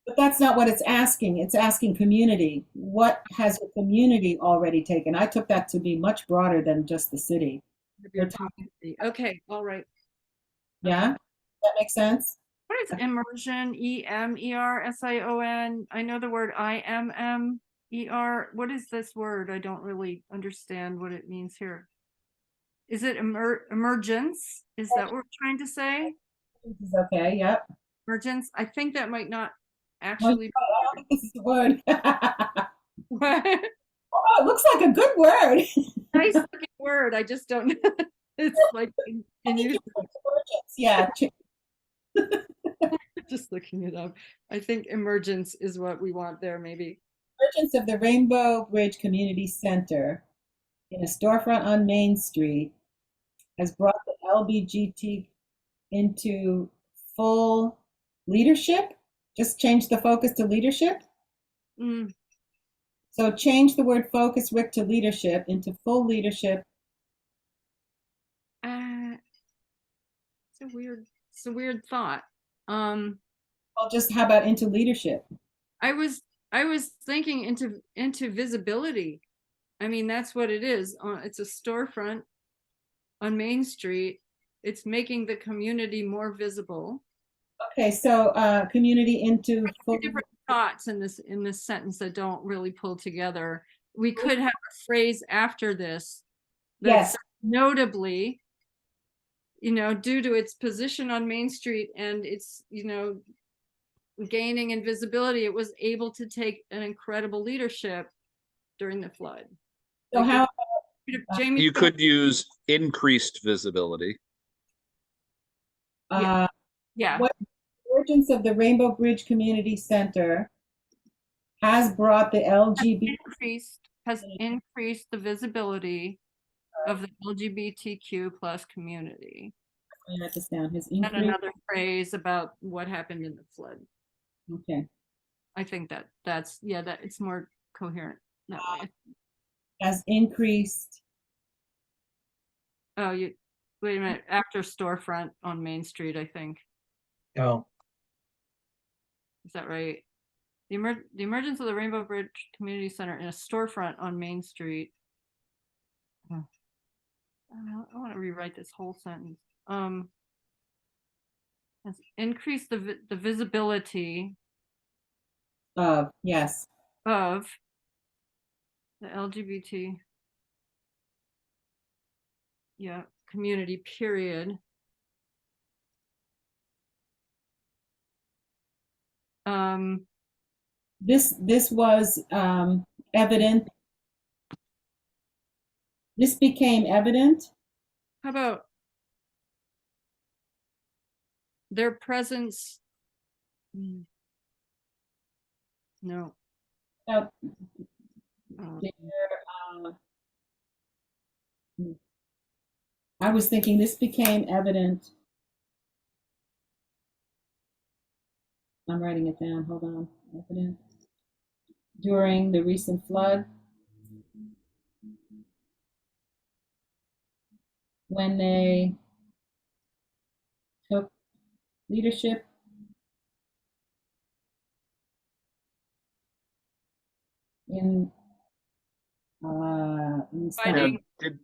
But that's not what it's asking. It's asking community. What has the community already taken? I took that to be much broader than just the city. Your community. Okay, all right. Yeah, that makes sense. What is immersion? EMERSION. I know the word IMMER. What is this word? I don't really understand what it means here. Is it emergence? Is that what we're trying to say? This is okay. Yep. Emergence. I think that might not Well, actually. I don't think this is the word. What? Oh, it looks like a good word. Nice looking word. I just don't know. It's like Yeah. Just looking it up. I think emergence is what we want there, maybe. Emergence of the Rainbow Bridge Community Center in a storefront on Main Street has brought the LBGT into full leadership. Just change the focus to leadership. Mm. So change the word focus, Rick, to leadership into full leadership. It's a weird thought. Well, just how about into leadership? I was thinking into visibility. I mean, that's what it is. It's a storefront on Main Street. It's making the community more visible. Okay, so community into full. Different thoughts in this sentence that don't really pull together. We could have a phrase after this that's Yes. notably, due to its position on Main Street and its, gaining in visibility, it was able to take an incredible leadership during the flood. So how Jamie, You could use increased visibility. yeah. What emergence of the Rainbow Bridge Community Center has brought the LGBT has increased the visibility of the LGBTQ plus community. I write this down. Has And increased. another phrase about what happened in the flood. Okay. I think that it's more coherent that way. Has increased. Oh, wait a minute. After storefront on Main Street, I think. Oh, Is that right? The emergence of the Rainbow Bridge Community Center in a storefront on Main Street. I want to rewrite this whole sentence. Has increased the visibility Yes. of the LGBT community, period. This was evident. This became evident. How about their presence? No. Uh, Um, I was thinking this became evident. I'm writing it down. Hold on. Evident during the recent flood, when they took leadership in Fighting. Did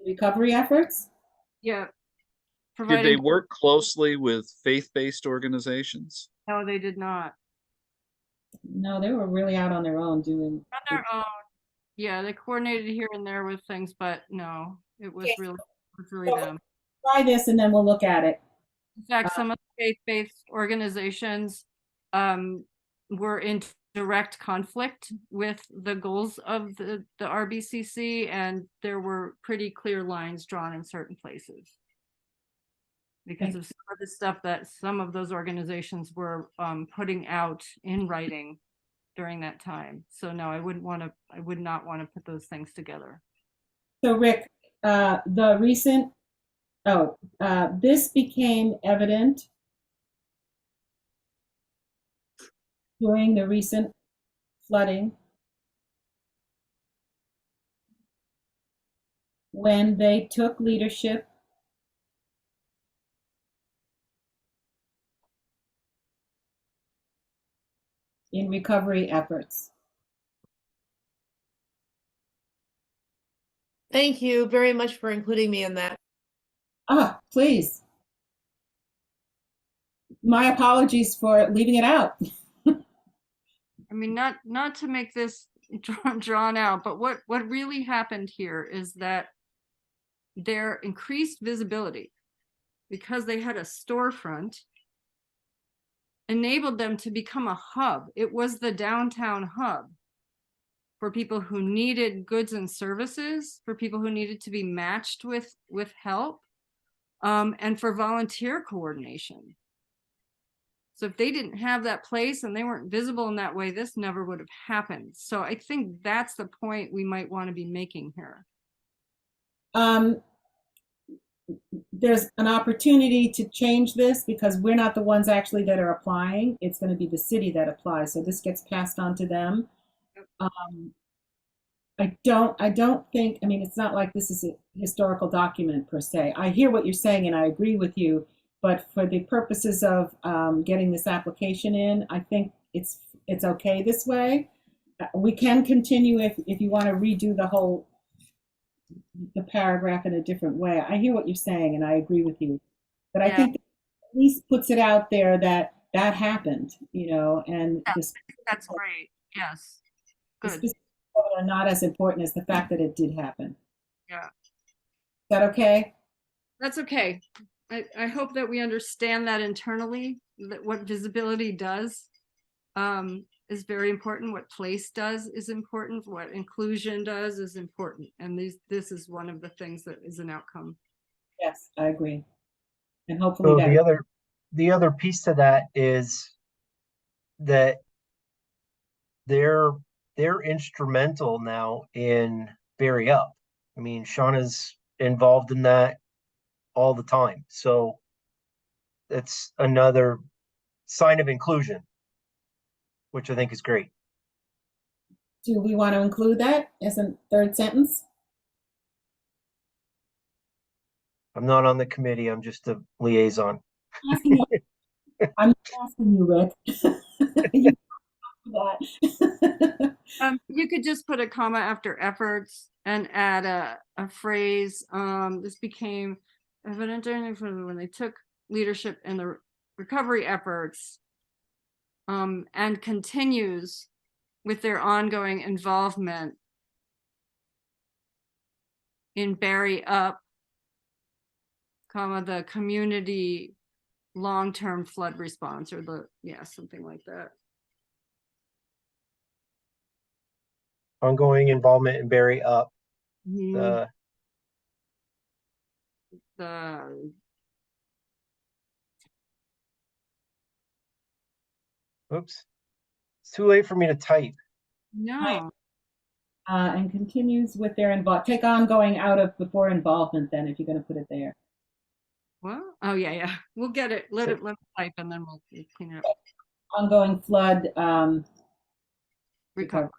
recovery efforts. Yeah. they Providing. work closely with faith-based organizations? No, they did not. No, they were really out on their own doing. On their own. Yeah, they coordinated here and there with things, but no, it was Okay. really So them. try this and then we'll look at it. In fact, some of the faith-based organizations were in direct conflict with the goals of the RBCC, and there were pretty clear lines drawn in certain places because of some of the stuff that some of those organizations were putting out in writing during that time. So no, I would not want to put those things together. So Rick, this became evident during the recent flooding when they took leadership in recovery efforts. Thank you very much for including me in that. Please. My apologies for leaving it out. I mean, not to make this drawn out, but what really happened here is that their increased visibility, because they had a storefront, enabled them to become a hub. It was the downtown hub for people who needed goods and services, for people who needed to be matched with help, and for volunteer coordination. So if they didn't have that place and they weren't visible in that way, this never would have happened. So I think that's the point we might want to be making here. There's an opportunity to change this because we're not the ones actually that are applying. It's going to be the city that applies. So this gets passed on to them. I don't think, I mean, it's not like this is a historical document per se. I hear what you're saying and I agree with you, but for the purposes of getting this application in, I think it's okay this way. We can continue if you want to redo the paragraph in a different way. I hear what you're saying and I agree with you, but I think that at least puts it out there that happened, and that's great. Yes, good. Are not as important as the fact that it did happen. Yeah. Is that okay? That's okay. I hope that we understand that internally, that what visibility does is very important. What place does is important. What inclusion does is important. And this is one of the things that is an outcome. Yes, I agree. And hopefully So the other piece to that is that they're instrumental now in Barre Up. I mean, Shauna's involved in that all the time. So that's another sign of inclusion, which I think is great. Do we want to include that as a third sentence? I'm not on the committee. I'm just a liaison. I'm asking you, Rick. You could just put a comma after efforts and add a phrase. This became evident when they took leadership in the recovery efforts, and continues with their ongoing involvement in Barre Up, comma, the community long-term flood response, or something like that. Ongoing involvement in Barre Up. Oops. It's too late for me to type. No. And continues with their involvement. Take ongoing out of before involvement then, if you're going to put it there. Well, oh yeah. We'll get it. Let it type and then we'll clean it up. Ongoing flood recovery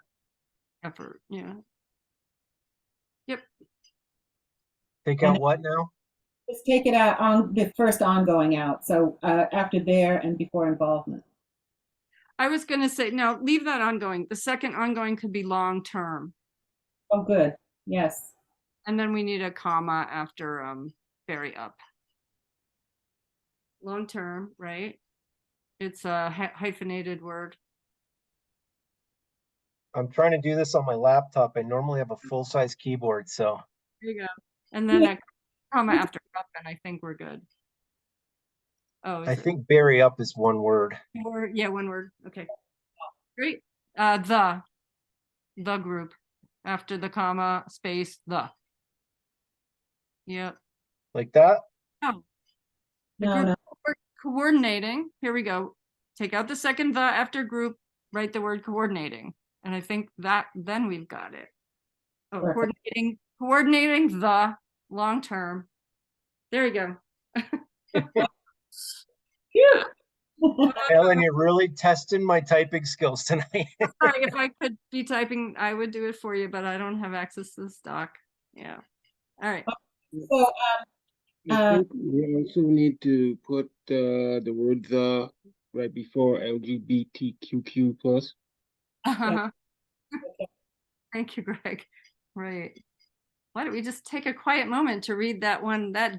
effort. Yeah. Yep. Take out what now? Just take it out on the first ongoing out. So after there and before involvement. I was going to say, no, leave that ongoing. The second ongoing could be long term. Oh, good. Yes. And then we need a comma after Barre Up. Long term, right? It's a hyphenated word. I'm trying to do this on my laptop. I normally have a full-size keyboard, so. There you go. And then a comma after up, and I think we're good. Oh, I is it? think bury up is one word. Or, yeah, one word. Okay. Great. The group after the comma, space, the. Yep. Like that? Oh, the No, group no. coordinating. Here we go. Take out the second the after group, write the word coordinating. And I think that then we've got it. Oh, Perfect. coordinating the long term. There we go. Phew. Ellen, you're really testing my typing skills tonight. Sorry, if I could be typing, I would do it for you, but I don't have access to this doc. Yeah. All right. So, I think we also need to put the word the right before LGBTQQ plus. Thank you, Greg. Right. Why don't we just take a quiet moment to read that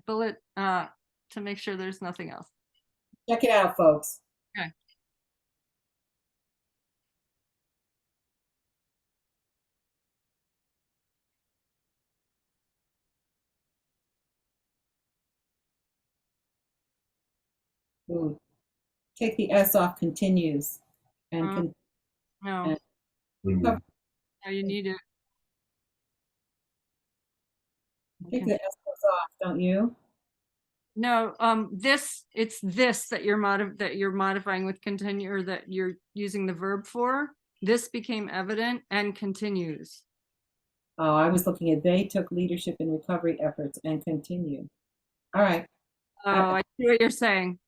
bullet to make sure there's nothing else. check it out, folks. Okay. Ooh. Take the S off continues. And No, Mhm. no, you need it. I think the S goes off, don't you? No, it's this that you're modifying with continue, or that you're using the verb for. This became evident and continues. Oh, I was looking at they took leadership in recovery efforts and continue. All right. Oh, I see what you're saying.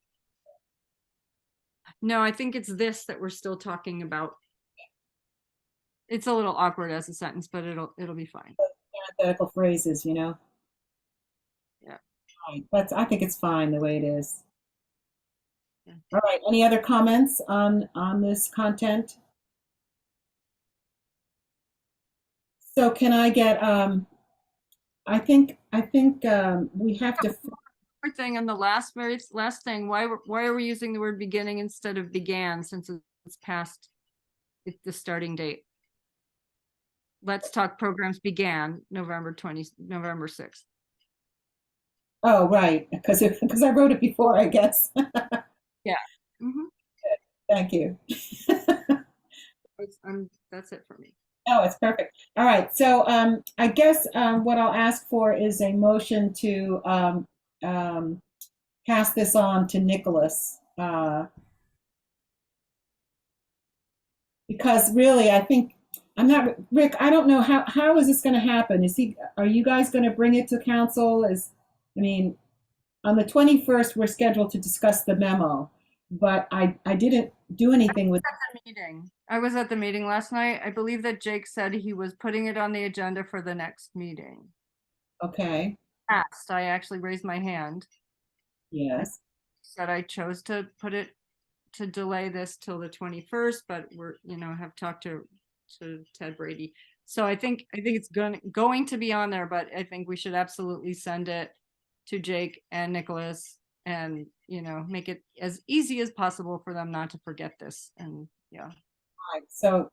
No, I think it's this that we're still talking about. It's a little awkward as a sentence, but it'll be fine. Parenthetical phrases, you know. Yeah. But I think it's fine the way it is. Yeah. All right. Any other comments on this content? So can I get I think we have to Thing on the very last thing. Why are we using the word beginning instead of began, since it's past the starting date? Let's Talk programs began November 6th. Oh, right, because I wrote it before, I guess. Yeah. Mm-hmm. Thank you. That's it for me. Oh, it's perfect. All right. So I guess what I'll ask for is a motion to pass this on to Nicholas. Because really, I think I'm not Rick. I don't know how is this going to happen. Are you guys going to bring it to council? I mean, on the 21st, we're scheduled to discuss the memo, but I didn't do anything with the meeting. I was at the meeting last night. I believe that Jake said he was putting it on the agenda for the next meeting. Okay. Asked. I actually raised my hand. Yes. Said I chose to put it to delay this till the 21st, but we're have talked to Ted Brady. So I think it's going to be on there, but I think we should absolutely send it to Jake and Nicholas and make it as easy as possible for them not to forget this. And yeah. All right. So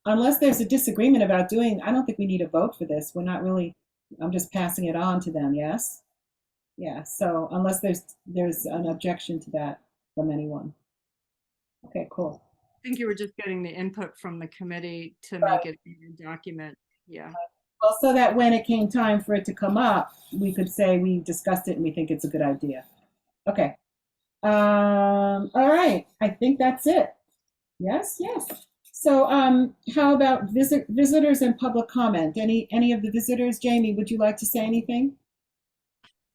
unless there's a disagreement about I don't think we need a vote for this. We're not really. I'm just passing it on to them. Yes. Yeah. So unless there's an objection to that from anyone. Okay. Cool. I think you were just getting the input from the committee to make it a document. Yeah. Well, so that when it came time for it to come up, we could say we discussed it and we think it's a good idea. Okay. All right. I think that's it. Yes. Yes. So how about visitors and public comment? Any of the visitors? Jamie, would you like to say anything?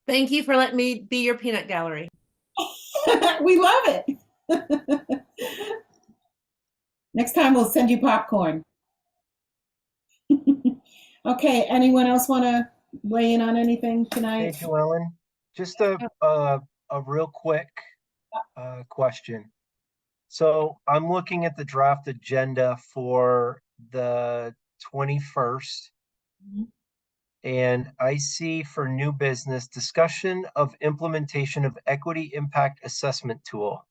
Thank you for letting me be your peanut gallery. We love it. Next time we'll send you popcorn. Okay, anyone else want to weigh in on anything tonight? Thank you, Ellen. Just a real quick question. So I'm looking at the draft agenda for the 21st. Mm-hmm. And I see for new business discussion of implementation of equity impact assessment tool.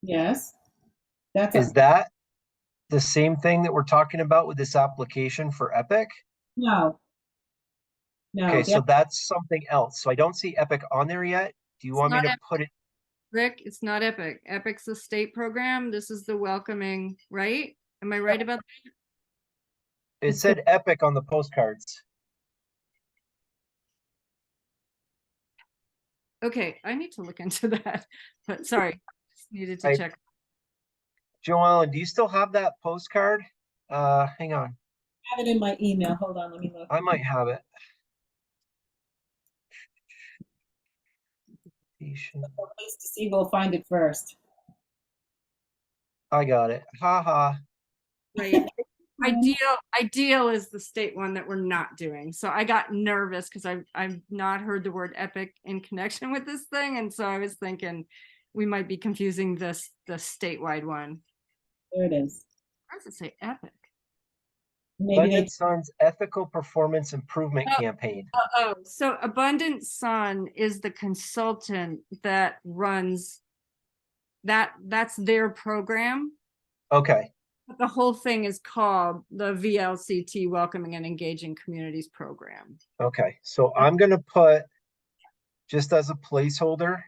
Yes. Is that the same thing that we're talking about with this application for Epic? No. No, Okay, so the- that's something else. So I don't see Epic on there yet. Do you It's want me not to Epic. put it? Rick, it's not Epic. Epic's a state program. This is the welcoming, right? Am I right about It It's said Epic on the postcards. that? Okay, I need to look into that, but sorry, just needed to I- check. Joellen, do you still have that postcard? Hang on. I have it in my email. Hold on, let me look. I might have it. Place to see, we'll find it first. I got it. Ha ha. Right. Ideal is the state one that we're not doing. So I got nervous because I've not heard the word epic in connection with this thing. And so I was thinking we might be confusing the statewide one. There it is. Why does it say epic? Maybe they, Abundant Sun's Ethical Performance Improvement Oh. Campaign. Oh, so Abundant Sun is the consultant that runs that's their program. Okay, But the whole thing is called the VLCT Welcoming and Engaging Communities Program. okay. So I'm gonna put, just as a placeholder,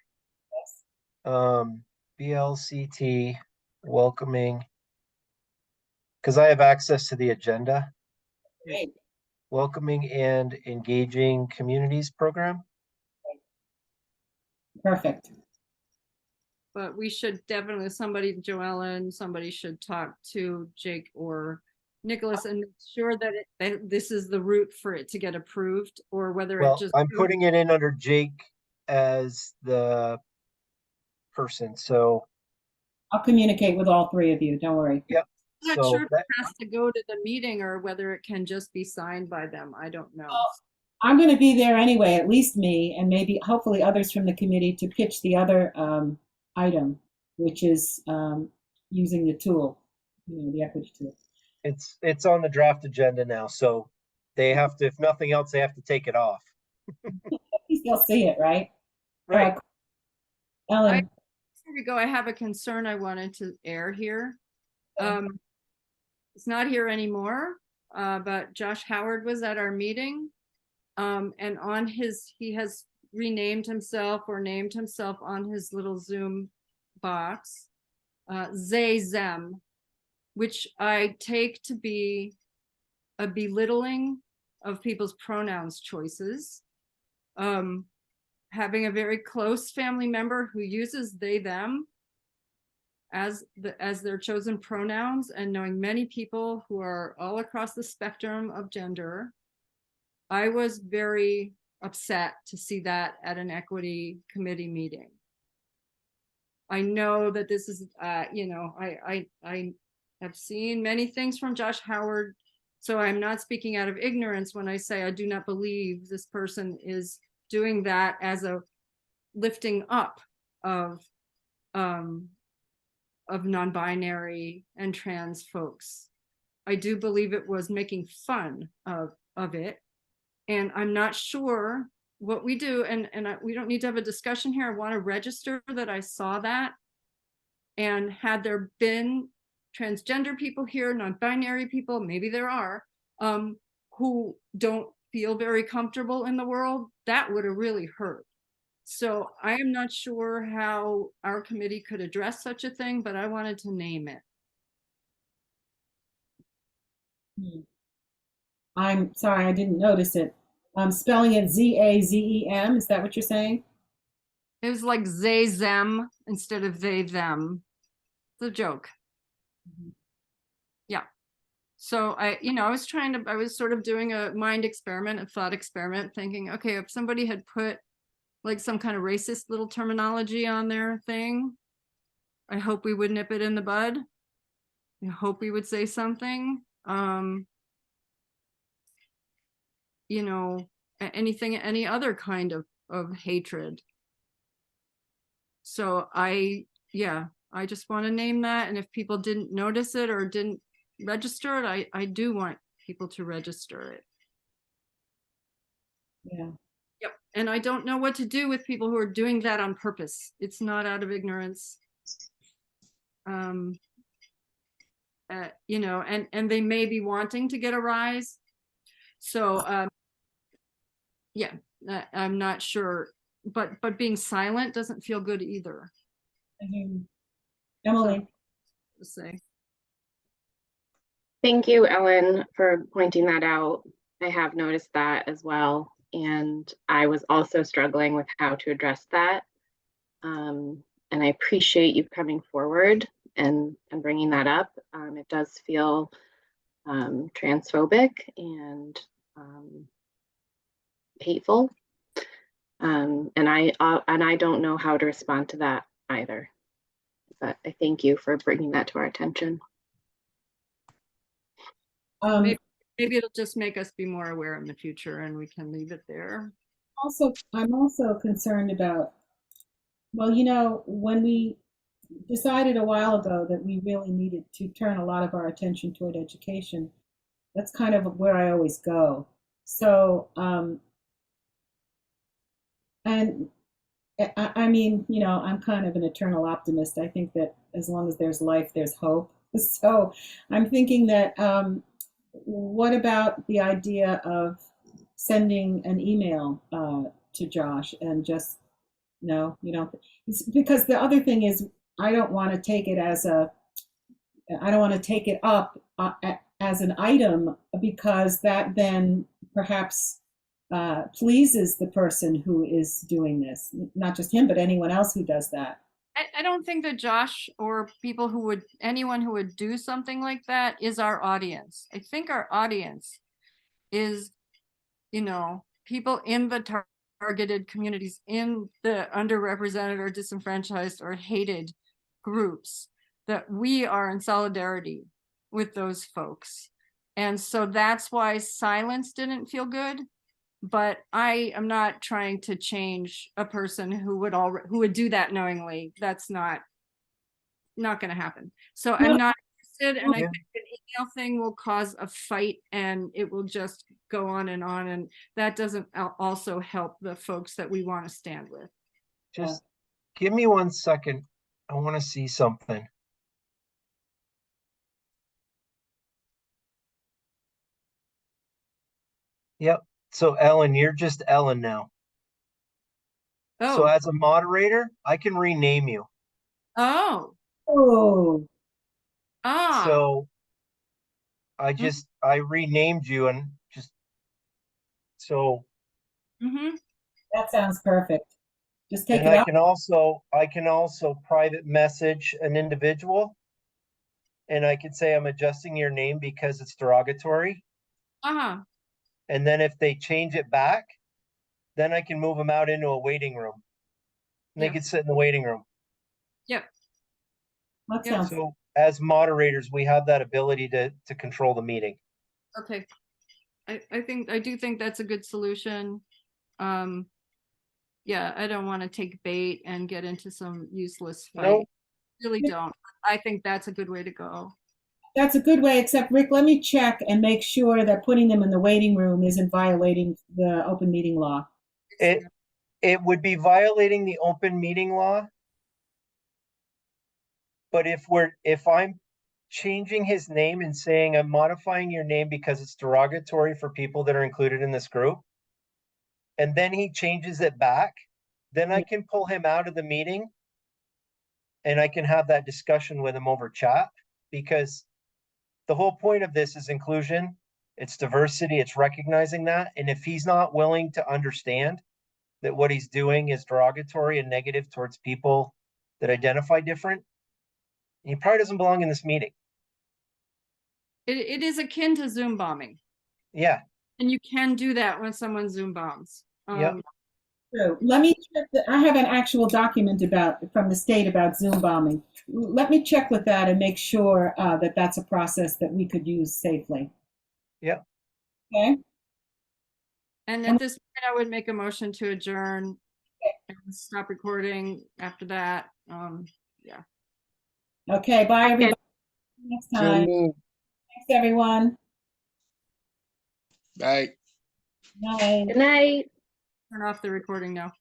BLCT welcoming, because I have access to the agenda. Great. Welcoming and Engaging Communities Program. Perfect. But we should definitely, Joellen, somebody should talk to Jake or Nicholas and make sure that this is the route for it to get approved, or whether it Well, just. I'm putting it in under Jake as the person, so, I'll communicate with all three of you. Don't worry. yep. I'm not So sure if that, it has to go to the meeting or whether it can just be signed by them. I don't know. I'm going to be there anyway, at least me, and maybe hopefully others from the committee to pitch the other item, which is using the tool, the equity tool. it's on the draft agenda now, so they have to, if nothing else, they have to take it off. At least they'll see it, right? Right. Ellen, Here we go. I have a concern I wanted to air here. It's not here anymore, but Josh Howard was at our meeting. And on he has renamed himself or named himself on his little Zoom box, Zay Zem, which I take to be a belittling of people's pronouns choices. Having a very close family member who uses they, them as their chosen pronouns, and knowing many people who are all across the spectrum of gender, I was very upset to see that at an equity committee meeting. I know that this is, I have seen many things from Josh Howard, so I'm not speaking out of ignorance when I say I do not believe this person is doing that as a lifting up of non-binary and trans folks. I do believe it was making fun of it. And I'm not sure what we do, and we don't need to have a discussion here. I want to register that I saw that. And had there been transgender people here, non-binary people, maybe there are, who don't feel very comfortable in the world, that would have really hurt. So I am not sure how our committee could address such a thing, but I wanted to name it. I'm sorry, I didn't notice it. I'm spelling it Z-A-Z-E-M. Is that what you're saying? It was like they, them instead of they, them. It's a joke. Yeah. So I was sort of doing a mind experiment, a thought experiment, thinking, okay, if somebody had put like some kind of racist little terminology on their thing, I hope we would nip it in the bud. I hope we would say something. Anything, any other kind of hatred. So I just want to name that. And if people didn't notice it or didn't register it, I do want people to register it. Yeah. Yep. And I don't know what to do with people who are doing that on purpose. It's not out of ignorance. And they may be wanting to get a rise. So yeah, I'm not sure, but being silent doesn't feel good either. Emily, To say. Thank you, Ellen, for pointing that out. I have noticed that as well. And I was also struggling with how to address that. And I appreciate you coming forward and bringing that up. It does feel transphobic and hateful. And I don't know how to respond to that either. But I thank you for bringing that to our attention. Maybe it'll just make us be more aware in the future, and we can leave it there. I'm also concerned about, well, you know, when we decided a while ago that we really needed to turn a lot of our attention toward education, that's kind of where I always go. So, and I mean, you know, I'm kind of an eternal optimist. I think that as long as there's life, there's hope. So I'm thinking that, what about the idea of sending an email to Josh and just, no, you know, because the other thing is, I don't want to take it as I don't want to take it up as an item, because that then perhaps pleases the person who is doing this, not just him, but anyone else who does that. I don't think that Josh or people who would, anyone who would do something like that is our audience. I think our audience is, you know, people in the targeted communities, in the underrepresented or disenfranchised or hated groups, that we are in solidarity with those folks. And so that's why silence didn't feel good. But I am not trying to change a person who would do that knowingly. That's not going to happen. So I'm not interested, and I think an email thing will cause a fight, and it will just go on, and that doesn't also help the folks that we want to stand with. Just give me 1 second. I want to see something. Yep. So Ellen, you're just Ellen now. So Oh, as a moderator, I can rename you. oh, ah. So I renamed you, and just so. That sounds perfect. Just take And it out. I can also private message an individual, and I can say I'm adjusting your name because it's derogatory. And then if they change it back, then I can move them out into a waiting room. And they can sit in the waiting room. Yep. That sounds So as moderators, we have that ability to control the meeting. Okay. I do think that's a good solution. Yeah, I don't want to take bait and get into some useless fight. Nope. Really don't. I think that's a good way to go. That's a good way, except Rick, let me check and make sure that putting them in the waiting room isn't violating the open meeting law. It would be violating the open meeting law. But if I'm changing his name and saying I'm modifying your name because it's derogatory for people that are included in this group, and then he changes it back, then I can pull him out of the meeting and I can have that discussion with him over chat, because the whole point of this is inclusion. It's diversity. It's recognizing that. And if he's not willing to understand that what he's doing is derogatory and negative towards people that identify different, he probably doesn't belong in this meeting. It is akin to Zoom bombing. Yeah. And you can do that when someone Zoom bombs. Yep. So let me check I have an actual document from the state about Zoom bombing. Let me check with that and make sure that that's a process that we could use safely. Yep. Okay. And at this point, I would make a motion to adjourn and stop recording after that. Yeah. Okay, bye everybody. Next time. Thanks everyone. Bye. Bye. Good night. Turn off the recording now.